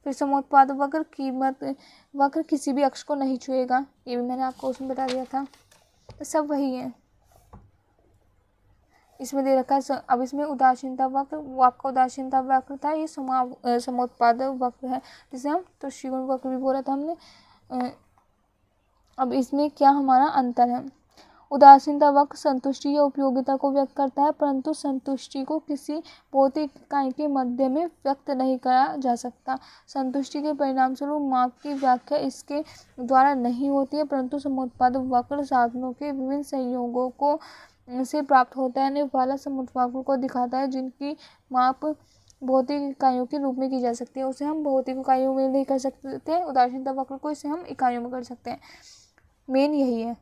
फिर समोत्पाद वक्र किसी भी अक्ष को नहीं छुएगा, ये भी मैंने आपको उसमें बता दिया था। सब वही है, इसमें दे रखा है। अब इसमें उदासीनता वक्र, वो आपका उदासीनता वक्र था, ये समोत्पाद वक्र है जिसे हम तुष्टिगुण वक्र भी बोला था हमने। अब इसमें क्या हमारा अंतर है, उदासीनता वक्र संतुष्टि या उपयोगिता को व्यक्त करता है, परंतु संतुष्टि को किसी भौतिक इकाई के मध्य में व्यक्त नहीं करा जा सकता। संतुष्टि के परिणाम स्वरूप माप की व्याख्या इसके द्वारा नहीं होती है, परंतु समोत्पाद वक्र साधनों के विभिन्न संयोगों को से प्राप्त होता है वाला समोत्पाद वक्र को दिखाता है, जिनकी माप भौतिक इकाइयों के रूप में की जा सकती है। उसे हम भौतिक इकाइयों में नहीं कर सकते, उदासीनता वक्र को इसे हम इकाइयों में कर सकते हैं। मेन यही है।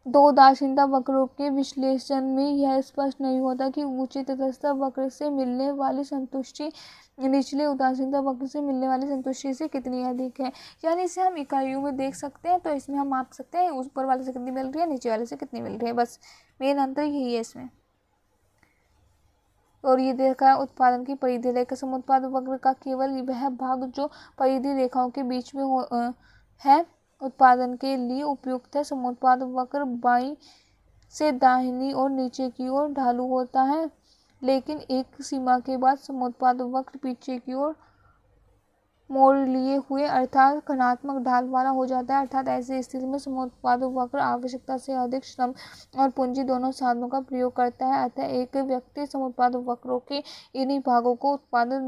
दो उदासीनता वक्रों के विश्लेषण में यह स्पष्ट नहीं होता कि ऊंचे तटस्थ वक्र से मिलने वाली संतुष्टि निचले उदासीनता वक्र से मिलने वाली संतुष्टि से कितनी अधिक है। यानी इसे हम इकाइयों में देख सकते हैं, तो इसमें हम माप सकते हैं ऊपर वाले से कितनी मिल रही है, नीचे वाले से कितनी मिल रही है। बस मेन अंतर यही है इसमें। और ये देखा है उत्पादन की परिधि रेखा। समुत्पाद वक्र का केवल वह भाग जो परिधि रेखाओं के बीच में है उत्पादन के लिए उपयुक्त है। समुत्पाद वक्र बाईं से दाहिनी और नीचे की ओर ढालू होता है, लेकिन एक सीमा के बाद समुत्पाद वक्र पीछे की ओर मोड़ लिए हुए अर्थात धनात्मक ढाल वाला हो जाता है। अर्थात ऐसी स्थिति में समुत्पाद वक्र आवश्यकता से अधिक श्रम और पूंजी दोनों साधनों का प्रयोग करता है। अतः एक व्यक्ति समुत्पाद वक्रों के इन्हीं भागों को उत्पादन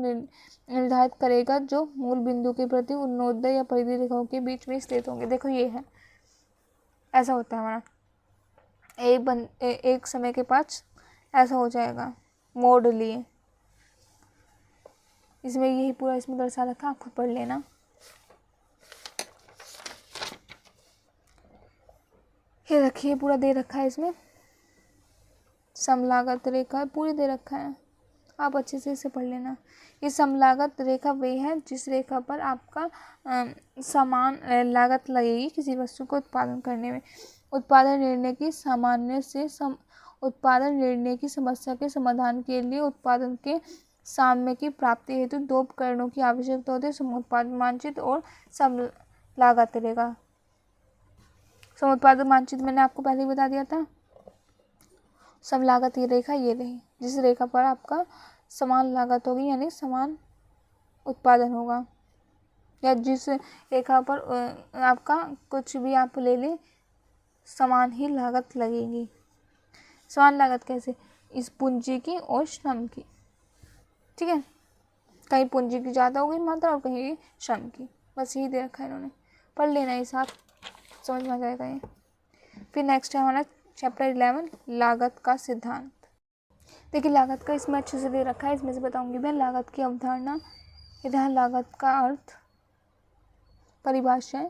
निर्धारित करेगा जो मूल बिंदु के प्रति उन्नोदय या परिधि रेखाओं के बीच में स्थित होंगे। देखो ये है, ऐसा होता है हमारा एक समय के पास ऐसा हो जाएगा मोड़ लिए। इसमें यही पूरा इसमें दर्शा रखा, आप खुद पढ़ लेना। ये रखिए पूरा दे रखा है, इसमें समलागत रेखा पूरी दे रखा है, आप अच्छे से इसे पढ़ लेना। ये समलागत रेखा वह है जिस रेखा पर आपका समान लागत लगेगी किसी वस्तु को उत्पादन करने में। उत्पादन निर्णय की सामान्य से उत्पादन निर्णय की समस्या के समाधान के लिए उत्पादन के साम्य की प्राप्ति हेतु दो उपकरणों की आवश्यकता होती है, समुत्पाद मानचित्र और समलागत रेखा। समुत्पाद मानचित्र मैंने आपको पहले ही बता दिया था। समलागत ये रेखा ये रही, जिस रेखा पर आपका समान लागत होगी यानी समान उत्पादन होगा, या जिस रेखा पर आपका कुछ भी आप ले लें समान ही लागत लगेगी। समान लागत कैसे, इस पूंजी की और श्रम की, ठीक है। कहीं पूंजी की ज़्यादा होगी मात्रा और कहीं श्रम की, बस यही दे रखा है इन्होंने, पढ़ लेना ये साथ, समझ में आ जाएगा ये। फिर नेक्स्ट है हमारा चैप्टर 11 लागत का सिद्धांत। देखिए लागत का इसमें अच्छे से दे रखा है, इसमें से बताऊंगी मैं लागत की अवधारणा, यह लागत का अर्थ, परिभाषाएं।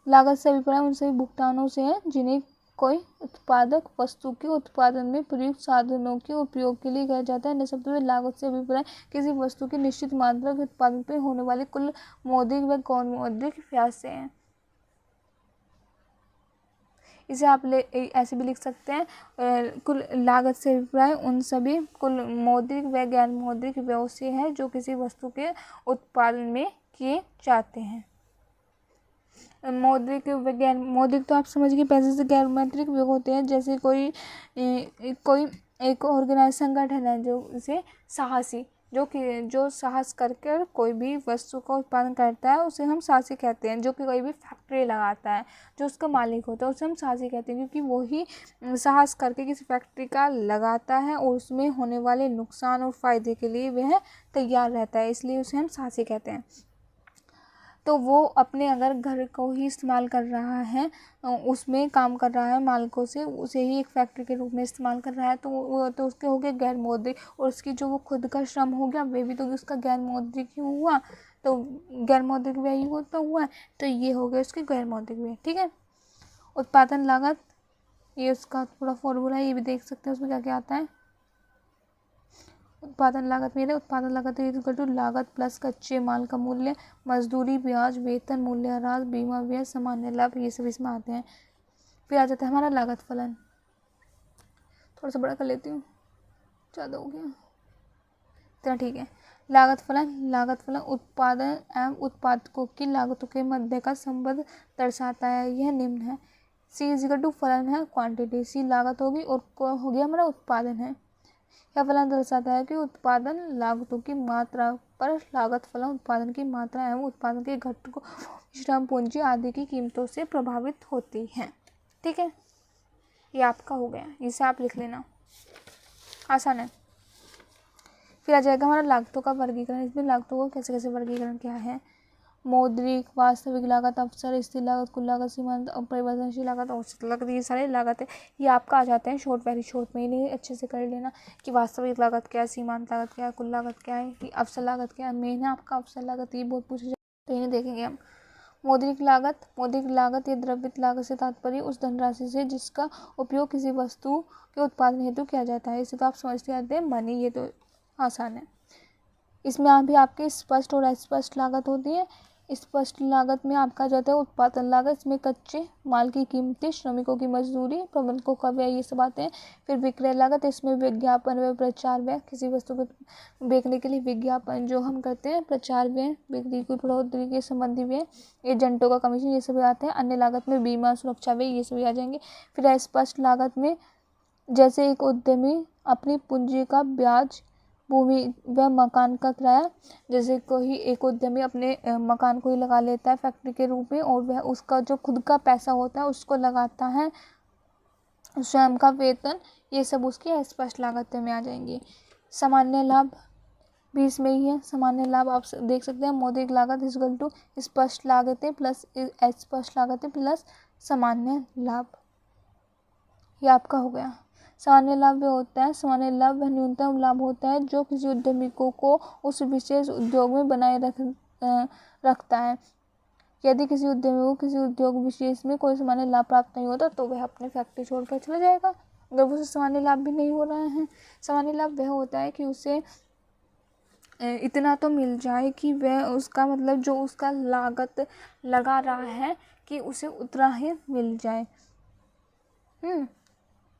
लागत से अभिप्राय उन सभी भुगतानों से है जिन्हें कोई उत्पादक वस्तु के उत्पादन में प्रयुक्त साधनों के उपयोग के लिए किया जाता है। अन्य शब्दों में लागत से अभिप्राय किसी वस्तु की निश्चित मात्रा के उत्पादन पर होने वाले कुल मौद्रिक व गैर मौद्रिक व्यय से है। इसे आप ऐसे भी लिख सकते हैं, कुल लागत से अभिप्राय उन सभी कुल मौद्रिक व गैर मौद्रिक व्ययों से है जो किसी वस्तु के उत्पादन में किए जाते हैं। मौद्रिक व गैर मौद्रिक तो आप समझ गए, पैसे से गैर मौद्रिक व्यय होते हैं, जैसे कोई एक ऑर्गेनाइज संगठन है जो इसे साहसी जो साहस करके कोई भी वस्तु का उत्पादन करता है उसे हम साहसी कहते हैं। जो कि कोई भी फैक्ट्री लगाता है, जो उसका मालिक होता है उसे हम साहसी कहते हैं, क्योंकि वो ही साहस करके किसी फैक्ट्री का लगाता है और उसमें होने वाले नुकसान और फायदे के लिए वह तैयार रहता है, इसलिए उसे हम साहसी कहते हैं। तो वो अपने अगर घर को ही इस्तेमाल कर रहा है, उसमें काम कर रहा है मालिकों से, उसे ही एक फैक्ट्री के रूप में इस्तेमाल कर रहा है, तो वो तो उसके हो गए गैर मौद्रिक, और उसकी जो वो खुद का श्रम हो गया वे भी तो उसका गैर मौद्रिक ही हुआ, तो गैर मौद्रिक व्यय ही होता हुआ है, तो ये हो गया उसके गैर मौद्रिक व्यय, ठीक है। उत्पादन लागत, ये उसका थोड़ा फॉर्मूला है, ये भी देख सकते हैं उसमें क्या क्या आता है। उत्पादन लागत मेरे उत्पादन लागत लागत प्लस कच्चे माल का मूल्य, मजदूरी, ब्याज, वेतन, मूल्यह्रास, बीमा व्यय, सामान्य लाभ, ये सब इसमें आते हैं। फिर आ जाता है हमारा लागत फलन, थोड़ा सा बड़ा कर लेती हूँ, ज़्यादा हो गया इतना, ठीक है। लागत फलन उत्पादन एवं उत्पादकों की लागतों के मध्य का संबंध दर्शाता है। यह निम्न है, C फलन है क्वांटिटी, C लागत होगी और हो गया हमारा उत्पादन है। यह फलन दर्शाता है कि उत्पादन लागतों की मात्रा पर लागत फलन उत्पादन की मात्रा एवं उत्पादन के घटकों, श्रम पूंजी आदि की कीमतों से प्रभावित होती है, ठीक है। ये आपका हो गया, इसे आप लिख लेना, आसान है। फिर आ जाएगा हमारा लागतों का वर्गीकरण। इसमें लागतों को कैसे कैसे वर्गीकरण क्या है, मौद्रिक, वास्तविक लागत, अवसर, स्थिर लागत, कुल लागत, सीमांत, परिवर्तनशील लागत, औसत लागत, ये सारे लागत है, ये आपका आ जाते हैं शॉर्ट वेरी शॉर्ट में। इन्हें अच्छे से कर लेना कि वास्तविक लागत क्या है, सीमांत लागत क्या है, कुल लागत क्या है, कि अवसर लागत क्या है। मेन है आपका अवसर लागत, ये बहुत पूछा जाता है, तो इन्हें देखेंगे हम। मौद्रिक लागत या द्रव्यत लागत से तात्पर्य उस धनराशि से जिसका उपयोग किसी वस्तु के उत्पादन हेतु किया जाता है। इसे तो आप समझते आते हैं, मनी, ये तो आसान है। इसमें अभी आपकी स्पष्ट और अस्पष्ट लागत होती है। स्पष्ट लागत में आपका जाता है उत्पादन लागत, इसमें कच्चे माल की कीमतें, श्रमिकों की मजदूरी, प्रबंधकों का व्यय, ये सब आते हैं। फिर विक्रय लागत, इसमें विज्ञापन व प्रचार व्यय, किसी वस्तु को बेचने के लिए विज्ञापन जो हम करते हैं, प्रचार व्यय, बिक्री की बढ़ोतरी के संबंधी व्यय, एजेंटों का कमीशन, ये सभी आते हैं। अन्य लागत में बीमा, सुरक्षा व्यय, ये सभी आ जाएंगे। फिर अस्पष्ट लागत में जैसे एक उद्यमी अपनी पूंजी का ब्याज, भूमि व मकान का किराया, जैसे कोई एक उद्यमी अपने मकान को ही लगा लेता है फैक्ट्री के रूप में और वह उसका जो खुद का पैसा होता है उसको लगाता है, स्वयं का वेतन, ये सब उसकी अस्पष्ट लागतों में आ जाएंगी। सामान्य लाभ भी इसमें ही है। सामान्य लाभ आप देख सकते हैं, मौद्रिक लागत इक्वल टू स्पष्ट लागतें प्लस अस्पष्ट लागतें प्लस सामान्य लाभ, ये आपका हो गया। सामान्य लाभ वह होता है, सामान्य लाभ वह न्यूनतम लाभ होता है जो किसी उद्यमी को उस विशेष उद्योग में बनाए रखता है। यदि किसी उद्यमी को किसी उद्योग विशेष में कोई सामान्य लाभ प्राप्त नहीं होता तो वह अपने फैक्ट्री छोड़कर चला जाएगा, अगर उसे सामान्य लाभ भी नहीं हो रहा है। सामान्य लाभ वह होता है कि उसे इतना तो मिल जाए कि वह उसका मतलब जो उसका लागत लगा रहा है कि उसे उतना ही मिल जाए।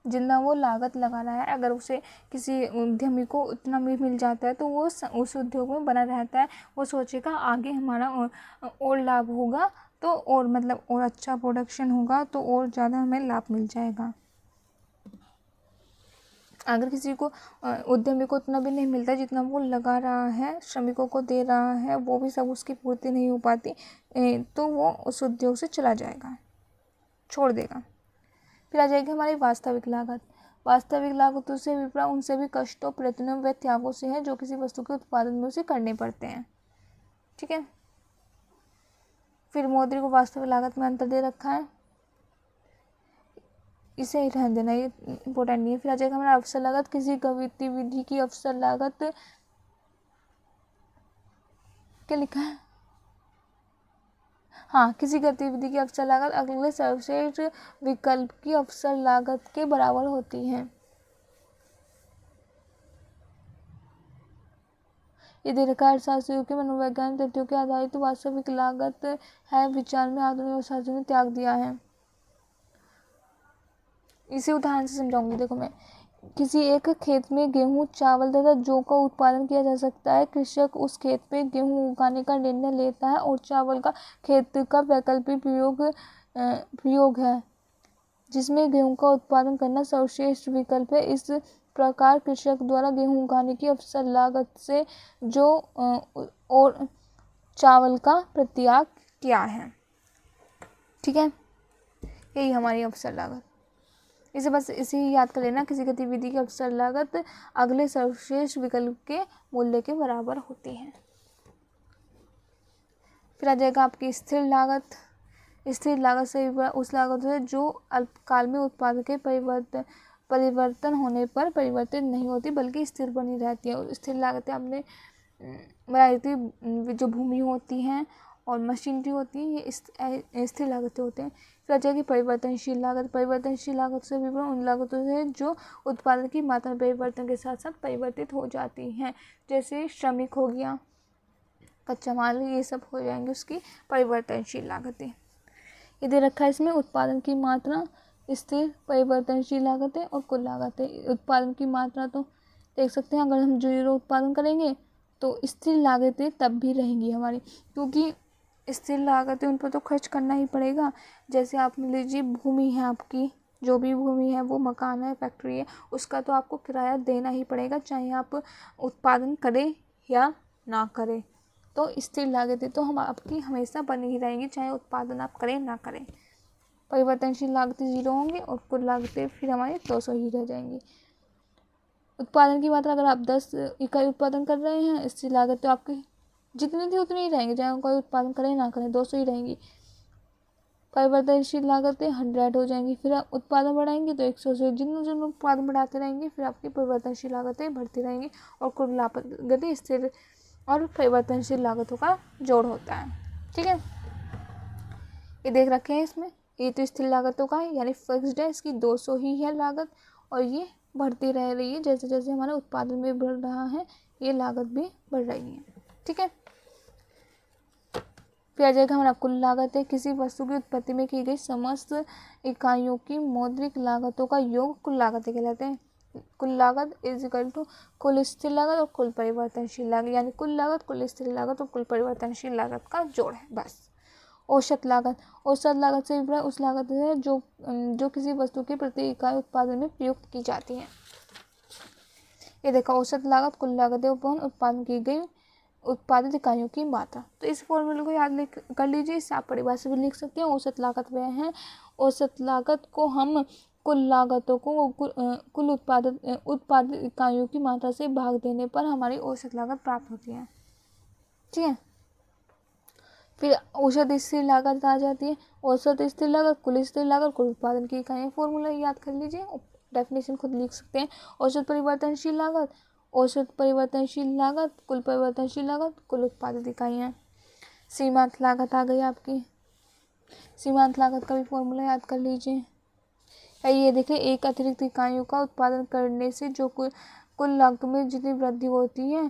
जितना वो लागत लगा रहा है, अगर उसे किसी उद्यमी को उतना भी मिल जाता है तो वो उस उद्योग में बना रहता है। वो सोचेगा आगे हमारा और लाभ होगा तो और मतलब और अच्छा प्रोडक्शन होगा तो और ज़्यादा हमें लाभ मिल जाएगा। अगर किसी को उद्यमी को उतना भी नहीं मिलता जितना वो लगा रहा है, श्रमिकों को दे रहा है, वो भी सब उसकी पूर्ति नहीं हो पाती, तो वो उस उद्योग से चला जाएगा, छोड़ देगा। फिर आ जाएगी हमारी वास्तविक लागत। वास्तविक लागतों से विपरीत उन सभी कष्टों, प्रयत्नों व त्यागों से है जो किसी वस्तु के उत्पादन में उसे करने पड़ते हैं। ठीक है। फिर मौद्रिक और वास्तविक लागत में अंतर दे रखा है, इसे ही रहने देना, ये इम्पोर्टेंट नहीं है। फिर आ जाएगा हमारा अवसर लागत। किसी गतिविधि की अवसर लागत, क्या लिखा है, हाँ, किसी गतिविधि की अवसर लागत अगले सर्वश्रेष्ठ विकल्प की अवसर लागत के बराबर होती है। ये दीर्घकाल अर्थशास्त्रियों के मनोवैज्ञानिक तथ्यों के आधारित वास्तविक लागत है, विचार में आधुनिक अर्थशास्त्रियों ने त्याग दिया है। इसे उदाहरण से समझाऊंगी। देखो, मैं किसी एक खेत में गेहूं, चावल तथा जौ का उत्पादन किया जा सकता है। कृषक उस खेत में गेहूं उगाने का निर्णय लेता है और चावल का खेत का वैकल्पिक प्रयोग है जिसमें गेहूं का उत्पादन करना सर्वश्रेष्ठ विकल्प है। इस प्रकार कृषक द्वारा गेहूं उगाने की अवसर लागत से जो और चावल का प्रत्याग किया है। ठीक है, यही हमारी अवसर लागत। इसे बस इसे ही याद कर लेना, किसी गतिविधि की अवसर लागत अगले सर्वश्रेष्ठ विकल्प के मूल्य के बराबर होती है। फिर आ जाएगा आपकी स्थिर लागत। स्थिर लागत से उस लागत है जो अल्पकाल में उत्पाद के परिवर्तन होने पर परिवर्तित नहीं होती बल्कि स्थिर बनी रहती है। और स्थिर लागतें आपने बनाई थी, जो भूमि होती हैं और मशीनरी होती है, ये स्थिर लागतें होते हैं। फिर आ जाएगी परिवर्तनशील लागत। परिवर्तनशील लागत से विवरण उन लागतों से जो उत्पादन की मात्रा में परिवर्तन के साथ साथ परिवर्तित हो जाती हैं, जैसे श्रमिक हो गया, कच्चा माल, ये सब हो जाएंगे उसकी परिवर्तनशील लागतें। ये दे रखा है इसमें उत्पादन की मात्रा, स्थिर, परिवर्तनशील लागतें और कुल लागतें। उत्पादन की मात्रा तो देख सकते हैं, अगर हम 0 उत्पादन करेंगे तो स्थिर लागतें तब भी रहेंगी हमारी, क्योंकि स्थिर लागतें उन पर तो खर्च करना ही पड़ेगा। जैसे आप लीजिए भूमि है आपकी, जो भी भूमि है, वो मकान है, फैक्ट्री है, उसका तो आपको किराया देना ही पड़ेगा, चाहे आप उत्पादन करें या ना करें। तो स्थिर लागतें तो हम आपकी हमेशा बनी ही रहेंगी, चाहे उत्पादन आप करें ना करें। परिवर्तनशील लागतें 0 होंगी और कुल लागतें फिर हमारी 200 ही रह जाएंगी। उत्पादन की मात्रा, अगर आप 10 इकाई उत्पादन कर रहे हैं, स्थिर लागत तो आपकी जितनी थी उतनी ही रहेंगी, चाहे कोई उत्पादन करें ना करें, 200 ही रहेंगी। परिवर्तनशील लागतें 100 हो जाएंगी। फिर आप उत्पादन बढ़ाएंगे तो 100 से जिन उत्पादन बढ़ाते रहेंगे फिर आपकी परिवर्तनशील लागतें बढ़ती रहेंगी और कुल लागतें स्थिर और परिवर्तनशील लागतों का जोड़ होता है। ठीक है, ये देख रखे हैं इसमें, ये तो स्थिर लागतों का है यानी फिक्स्ड है, इसकी 200 ही है लागत और ये बढ़ती रह रही है जैसे जैसे हमारा उत्पादन भी बढ़ रहा है, ये लागत भी बढ़ रही है। ठीक है, फिर आ जाएगा हमारा कुल लागत है, किसी वस्तु की उत्पत्ति में की गई समस्त इकाइयों की मौद्रिक लागतों का योग कुल लागत कहलाते हैं। कुल लागत इज इक्वल टू कुल स्थिर लागत और कुल परिवर्तनशील लागत, यानी कुल लागत कुल स्थिर लागत और कुल परिवर्तनशील लागत का जोड़ है बस। औसत लागत, औसत लागत से विपरीत उस लागत है जो किसी वस्तु की प्रति इकाई उत्पादन में प्रयुक्त की जाती है। ये देखा, औसत लागत कुल लागत है उपवन उत्पादन की गई उत्पादित इकाइयों की मात्रा। तो इस फॉर्मूले को याद कर लीजिए, इससे आप परिभाषा भी लिख सकते हैं। औसत लागत वह है, औसत लागत को हम कुल लागतों को कुल उत्पादित इकाइयों की मात्रा से भाग देने पर हमारी औसत लागत प्राप्त होती है। ठीक है, फिर औसत स्थिर लागत आ जाती है। औसत स्थिर लागत कुल स्थिर लागत कुल उत्पादन की इकाइयाँ, फॉर्मूला याद कर लीजिए, डेफिनेशन खुद लिख सकते हैं। औसत परिवर्तनशील लागत, औसत परिवर्तनशील लागत कुल परिवर्तनशील लागत कुल उत्पादित इकाइयाँ। सीमांत लागत आ गई आपकी, सीमांत लागत का भी फॉर्मूला याद कर लीजिए। ये देखिए, एक अतिरिक्त इकाइयों का उत्पादन करने से जो कुल लागत में जितनी वृद्धि होती है,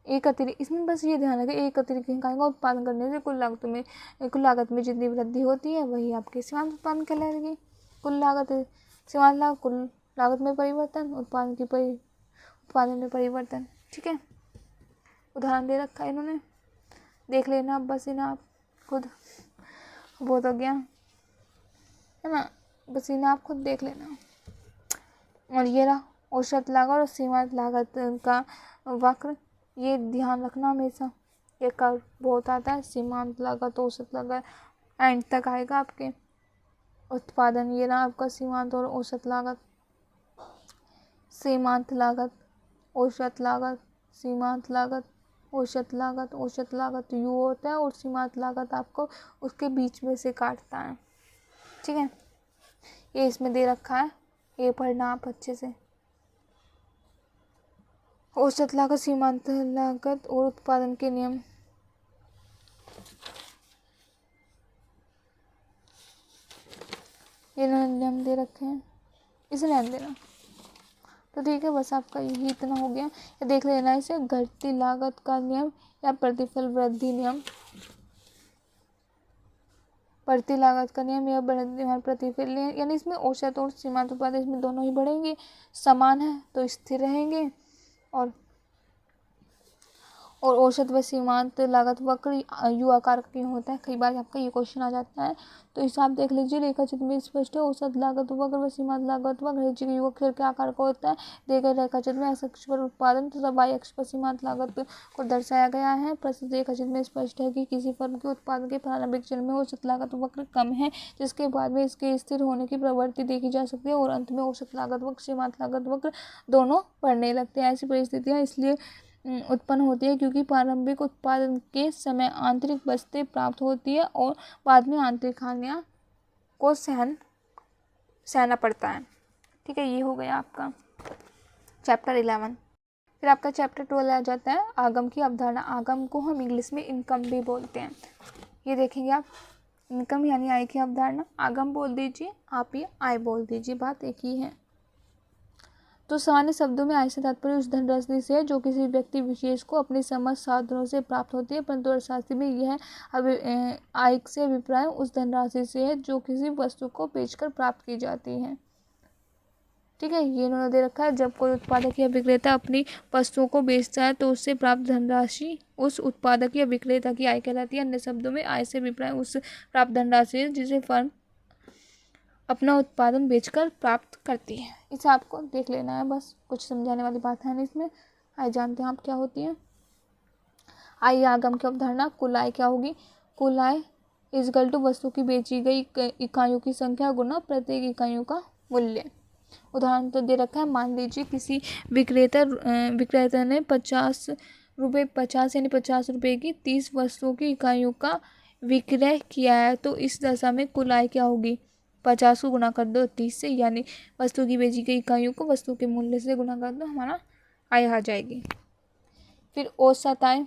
एक अतिरिक्त, इसमें बस ये ध्यान रखें, एक अतिरिक्त इकाई का उत्पादन करने से कुल लागत में जितनी वृद्धि होती है वही आपके सीमांत उत्पादन कहलाएगी। कुल लागत सीमांत लागत, कुल लागत में परिवर्तन, उत्पादन में परिवर्तन। ठीक है, उदाहरण दे रखा है इन्होंने, देख लेना आप, बस इन्हें आप खुद, बहुत हो गया है ना, बस इन्हें आप खुद देख लेना। और ये रहा औसत लागत और सीमांत लागत का वक्र, ये ध्यान रखना हमेशा, ये कर्व बहुत आता है, सीमांत लागत औसत लागत एंड तक आएगा आपके उत्पादन। ये रहा आपका सीमांत और औसत लागत, सीमांत लागत औसत लागत, सीमांत लागत औसत लागत, औसत लागत यू होता है और सीमांत लागत आपको उसके बीच में से काटता है। ठीक है, ये इसमें दे रखा है, ये पढ़ना आप अच्छे से। औसत लागत, सीमांत लागत और उत्पादन के नियम। ये नियम दे रखे हैं, इसे ध्यान देना। तो ठीक है, बस आपका यही इतना हो गया। ये देख लेना इसे, घटती लागत का नियम या प्रतिफल वृद्धि नियम। बढ़ती लागत का नियम या प्रतिफल नियम, यानी इसमें औसत और सीमांत उत्पादन इसमें दोनों ही बढ़ेंगे, समान है तो स्थिर रहेंगे, और औसत व सीमांत लागत वक्र यू आकार का क्यों होता है, कई बार आपका ये क्वेश्चन आ जाता है। तो इसे आप देख लीजिए, रेखा चित्र में स्पष्ट है। औसत लागत वक्र व सीमांत लागत वक्र यू अक्षर के आकार का होता है। देखा रेखा चित्र में एक्स अक्ष पर उत्पादन तथा वाई अक्ष पर सीमांत लागत को दर्शाया गया है। प्रस्तुत रेखा चित्र में स्पष्ट है कि किसी फर्म के उत्पादन के प्रारंभिक चरण में औसत लागत वक्र कम है, जिसके बाद में इसके स्थिर होने की प्रवृत्ति देखी जा सकती है और अंत में औसत लागत वक्र सीमांत लागत वक्र दोनों बढ़ने लगते हैं। ऐसी परिस्थितियाँ इसलिए उत्पन्न होती है क्योंकि प्रारंभिक उत्पादन के समय आंतरिक बचतें प्राप्त होती है और बाद में आंतरिक हानियाँ को सहना पड़ता है। ठीक है, ये हो गया आपका चैप्टर 11। फिर आपका चैप्टर 12 आ जाता है आगम की अवधारणा। आगम को हम इंग्लिश में इनकम भी बोलते हैं। ये देखेंगे आप, इनकम यानी आय की अवधारणा, आगम बोल दीजिए आप, ये आय बोल दीजिए, बात एक ही है। तो सामान्य शब्दों में आय से तात्पर्य उस धनराशि से है जो किसी व्यक्ति विशेष को अपने समझ साधनों से प्राप्त होती है, परंतु अर्थशास्त्र में यह आय से अभिप्राय उस धनराशि से है जो किसी वस्तु को बेचकर प्राप्त की जाती है। ठीक है, ये इन्होंने दे रखा है, जब कोई उत्पादक या विक्रेता अपनी वस्तुओं को बेचता है तो उससे प्राप्त धनराशि उस उत्पादक या विक्रेता की आय कहलाती है। अन्य शब्दों में आय से अभिप्राय उस प्राप्त धनराशि है जिसे फर्म अपना उत्पादन बेचकर प्राप्त करती है। इसे आपको देख लेना है, बस कुछ समझाने वाली बात है नहीं इसमें। आय जानते हैं आप क्या होती है। आय आगम की अवधारणा, कुल आय क्या होगी, कुल आय इज इक्वल टू वस्तु की बेची गई इकाइयों की संख्या गुना प्रत्येक इकाइयों का मूल्य। उदाहरण तो दे रखा है, मान लीजिए किसी विक्रेता ने 50 यानी 50 रुपये की 30 वस्तुओं की इकाइयों का विक्रय किया है, तो इस दशा में कुल आय क्या होगी, 50 को गुना कर दो 30 से, यानी वस्तु की बेची गई इकाइयों को वस्तु के मूल्य से गुना कर दो, हमारा आय आ जाएगी। फिर औसत आय,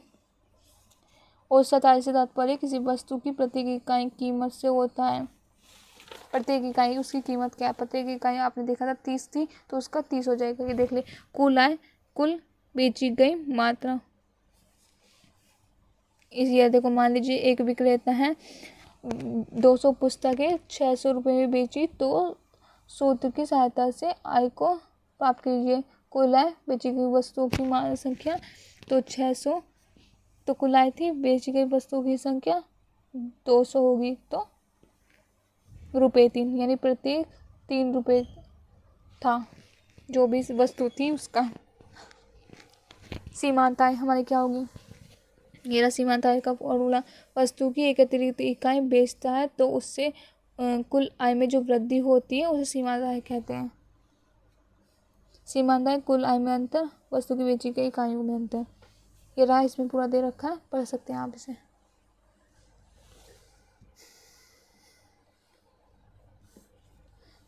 औसत आय से तात्पर्य किसी वस्तु की प्रत्येक इकाई कीमत से होता है। प्रत्येक इकाई उसकी कीमत क्या है, प्रत्येक इकाई आपने देखा था 30 थी तो उसका 30 हो जाएगा। ये देख ले, कुल आय, कुल बेची गई मात्रा। इस ये देखो, मान लीजिए एक विक्रेता है 200 पुस्तकें 600 रुपये में बेची तो सूत्र की सहायता से आय को प्राप्त कीजिए। कुल आय, बेची गई वस्तुओं की संख्या तो 600, तो कुल आय थी, बेची गई वस्तुओं की संख्या 200 होगी तो रुपये 3, यानी प्रत्येक 3 रुपये था जो भी वस्तु थी उसका। सीमांत आय हमारी क्या होगी, मेरा सीमांत आय का फॉर्मूला, वस्तु की एक अतिरिक्त इकाई बेचता है तो उससे कुल आय में जो वृद्धि होती है उसे सीमांत आय कहते हैं। सीमांत आय कुल आय में अंतर, वस्तु की बेची गई इकाइयों में अंतर। ये रहा, इसमें पूरा दे रखा है, पढ़ सकते हैं आप इसे।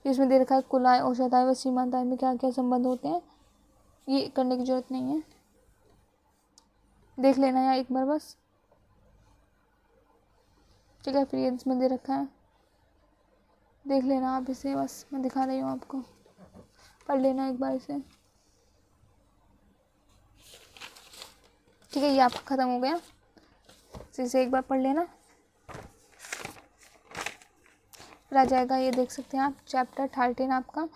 इसमें दे रखा है कुल आय, औसत आय व सीमांत आय में क्या क्या संबंध होते हैं, ये करने की जरूरत नहीं है, देख लेना यार एक बार बस। ठीक है, फिर ये इसमें दे रखा है, देख लेना आप इसे, बस मैं दिखा रही हूँ आपको, पढ़ लेना एक बार इसे। ठीक है, ये आपका ख़त्म हो गया, इसे एक बार पढ़ लेना। फिर आ जाएगा, ये देख सकते हैं आप, चैप्टर 13 आपका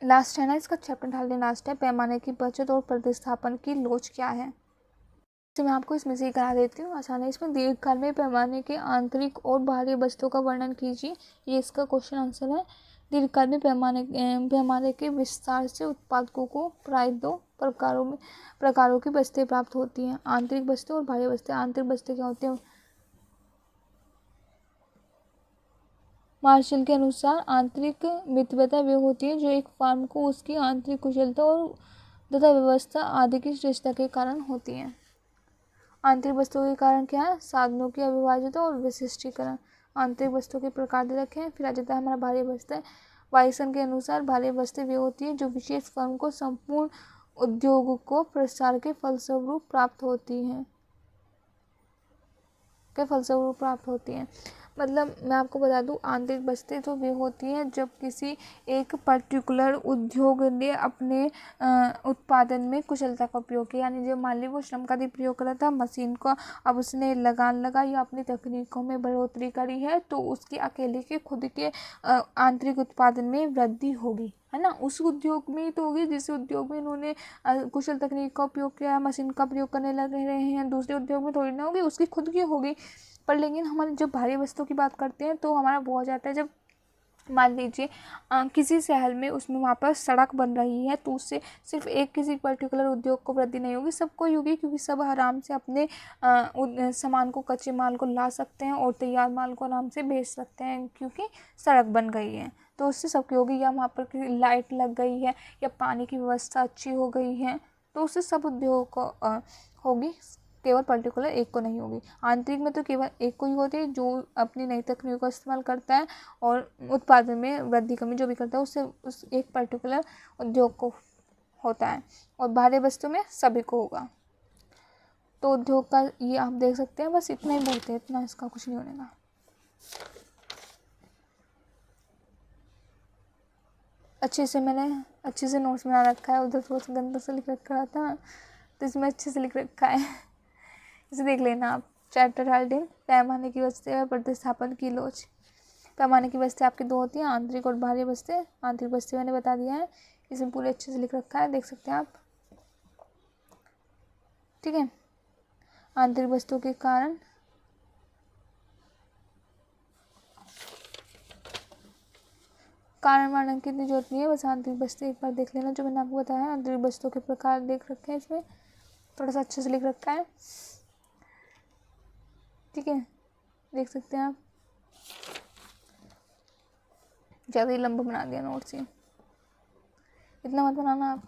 लास्ट है ना, इसका चैप्टर 13 लास्ट है, पैमाने की बचत और प्रतिस्थापन की लोच क्या है। तो मैं आपको इसमें से ही करा देती हूँ आसानी। इसमें दीर्घकाल में पैमाने के आंतरिक और बाहरी वस्तुओं का वर्णन कीजिए, ये इसका क्वेश्चन आंसर है। दीर्घकाल में पैमाने के विस्तार से उत्पादकों को प्राय 2 प्रकारों की वस्तुएं प्राप्त होती हैं, आंतरिक वस्तु और बाहरी वस्तु। आंतरिक वस्तु क्या होती है, मार्शल के अनुसार आंतरिक मितव्यता वे होती है जो एक फर्म को उसकी आंतरिक कुशलता और तथा व्यवस्था आदि की श्रेष्ठता के कारण होती हैं। आंतरिक वस्तुओं के कारण क्या है, साधनों की अविभाज्यता और विशिष्टीकरण। आंतरिक वस्तुओं के प्रकार दे रखे हैं। फिर आ जाता है हमारा बाह्य वस्तु। वाइसन के अनुसार बाह्य वस्तु वे होती है जो विशेष फर्म को संपूर्ण उद्योग को प्रसार के फलस्वरूप प्राप्त होती हैं, मतलब मैं आपको बता दूं, आंतरिक वस्तुएं तो वे होती हैं जब किसी एक पर्टिकुलर उद्योग ने अपने उत्पादन में कुशलता का उपयोग किया, यानी जब मान ली वो श्रम का भी प्रयोग करा था, मशीन को अब उसने लगान लगाई या अपनी तकनीकों में बढ़ोतरी करी है तो उसके अकेले के खुद के आंतरिक उत्पादन में वृद्धि होगी, है ना। उस उद्योग में ही तो होगी जिस उद्योग में इन्होंने कुशल तकनीक का उपयोग किया, मशीन का प्रयोग करने लग रहे हैं, दूसरे उद्योग में थोड़ी ना होगी, उसकी खुद की होगी। पर लेकिन हमारे जब भारी वस्तुओं की बात करते हैं तो हमारा वो हो जाता है, जब मान लीजिए किसी शहर में उसमें वहाँ पर सड़क बन रही है तो उससे सिर्फ एक किसी पर्टिकुलर उद्योग को वृद्धि नहीं होगी, सबको ही होगी, क्योंकि सब आराम से अपने सामान को, कच्चे माल को ला सकते हैं और तैयार माल को आराम से बेच सकते हैं क्योंकि सड़क बन गई है, तो उससे सबकी होगी। या वहाँ पर लाइट लग गई है या पानी की व्यवस्था अच्छी हो गई है तो उससे सब उद्योग को होगी, केवल पर्टिकुलर एक को नहीं होगी। आंतरिक में तो केवल एक को ही होती है जो अपनी नई तकनीक का इस्तेमाल करता है और उत्पादन में वृद्धि कमी जो भी करता है उससे उस एक पर्टिकुलर उद्योग को होता है, और बाहरी वस्तु में सभी को होगा। तो उद्योग का ये आप देख सकते हैं, बस इतना ही बोलते हैं, इतना, इसका कुछ नहीं होने का। मैंने अच्छे से नोट्स बना रखा है, उधर थोड़ा सा गंदा सा लिख रखा था तो इसमें अच्छे से लिख रखा है, इसे देख लेना आप। चैप्टर 13 पैमाने की वस्तुएं और प्रतिस्थापन की लोच। पैमाने की वस्तुएं आपकी 2 होती हैं, आंतरिक और बाहरी वस्तुएं। आंतरिक वस्तुएं मैंने बता दिया है, इसमें पूरे अच्छे से लिख रखा है, देख सकते हैं आप, ठीक है। आंतरिक वस्तुओं के कारण वर्णन की इतनी जरूरत नहीं है, बस आंतरिक वस्तु एक बार देख लेना जो मैंने आपको बताया। आंतरिक वस्तुओं के प्रकार देख रखे हैं, इसमें थोड़ा सा अच्छे से लिख रखा है, ठीक है, देख सकते हैं आप। ज़्यादा ही लंबा बना दिया नोट्स, ये इतना मत बनाना आप।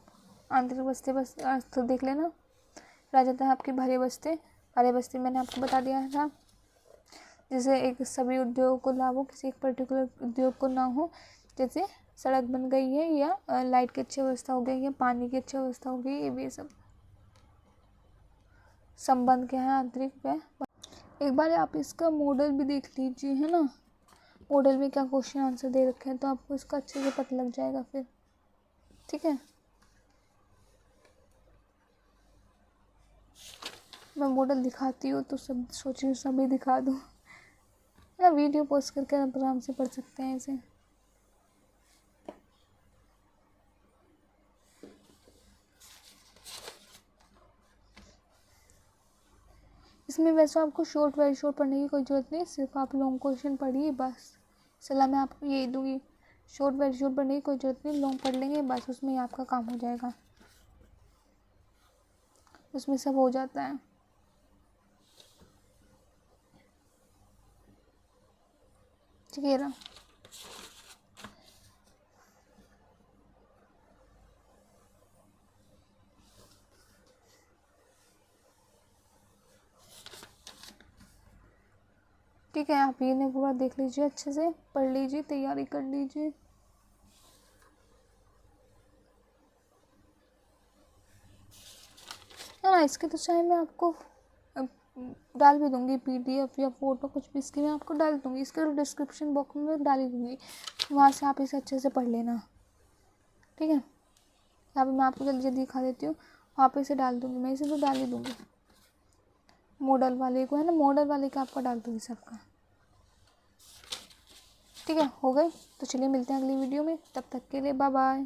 आंतरिक वस्तु बस तो देख लेना। फिर आ जाता है आपकी बाह्य वस्तु। बाह्य वस्तु मैंने आपको बता दिया था, जैसे एक सभी उद्योग को लाभ हो, किसी एक पर्टिकुलर उद्योग को ना हो, जैसे सड़क बन गई है या लाइट की अच्छी व्यवस्था हो गई या पानी की अच्छी व्यवस्था हो गई, ये भी सब संबंध क्या है आंतरिक व। एक बार आप इसका मॉडल भी देख लीजिए, है ना, मॉडल में क्या क्वेश्चन आंसर दे रखे हैं, तो आपको इसका अच्छे से पता लग जाएगा फिर। ठीक है, मैं मॉडल दिखाती हूँ तो सब सोच रही हूँ सभी दिखा दूँ ना, वीडियो पोस्ट करके आप आराम से पढ़ सकते हैं इसे। इसमें वैसे आपको शॉर्ट वेरी शॉर्ट पढ़ने की कोई ज़रूरत नहीं, सिर्फ आप लॉन्ग क्वेश्चन पढ़िए बस। सलाह मैं आपको यही दूंगी, शॉर्ट वेरी शॉर्ट पढ़ने की कोई ज़रूरत नहीं, लॉन्ग पढ़ लेंगे बस, उसमें ही आपका काम हो जाएगा, उसमें सब हो जाता है। ठीक है ना, ठीक है, आप ये नहीं पूरा देख लीजिए, अच्छे से पढ़ लीजिए, तैयारी कर लीजिए। हाँ, इसके तो चाहे मैं आपको डाल भी दूंगी PDF या फोटो, कुछ भी इसकी मैं आपको डाल दूंगी, इसके डिस्क्रिप्शन बॉक्स में डाल ही दूंगी, वहाँ से आप इसे अच्छे से पढ़ लेना। ठीक है, यहाँ पे मैं आपको जल्दी जल्दी दिखा देती हूँ, वहाँ पे इसे डाल दूंगी, मैं इसे तो डाल ही दूंगी, मॉडल वाले को, है ना, मॉडल वाले का आपका डाल दूंगी सबका। ठीक है, हो गए, तो चलिए मिलते हैं अगली वीडियो में, तब तक के लिए बाय बाय।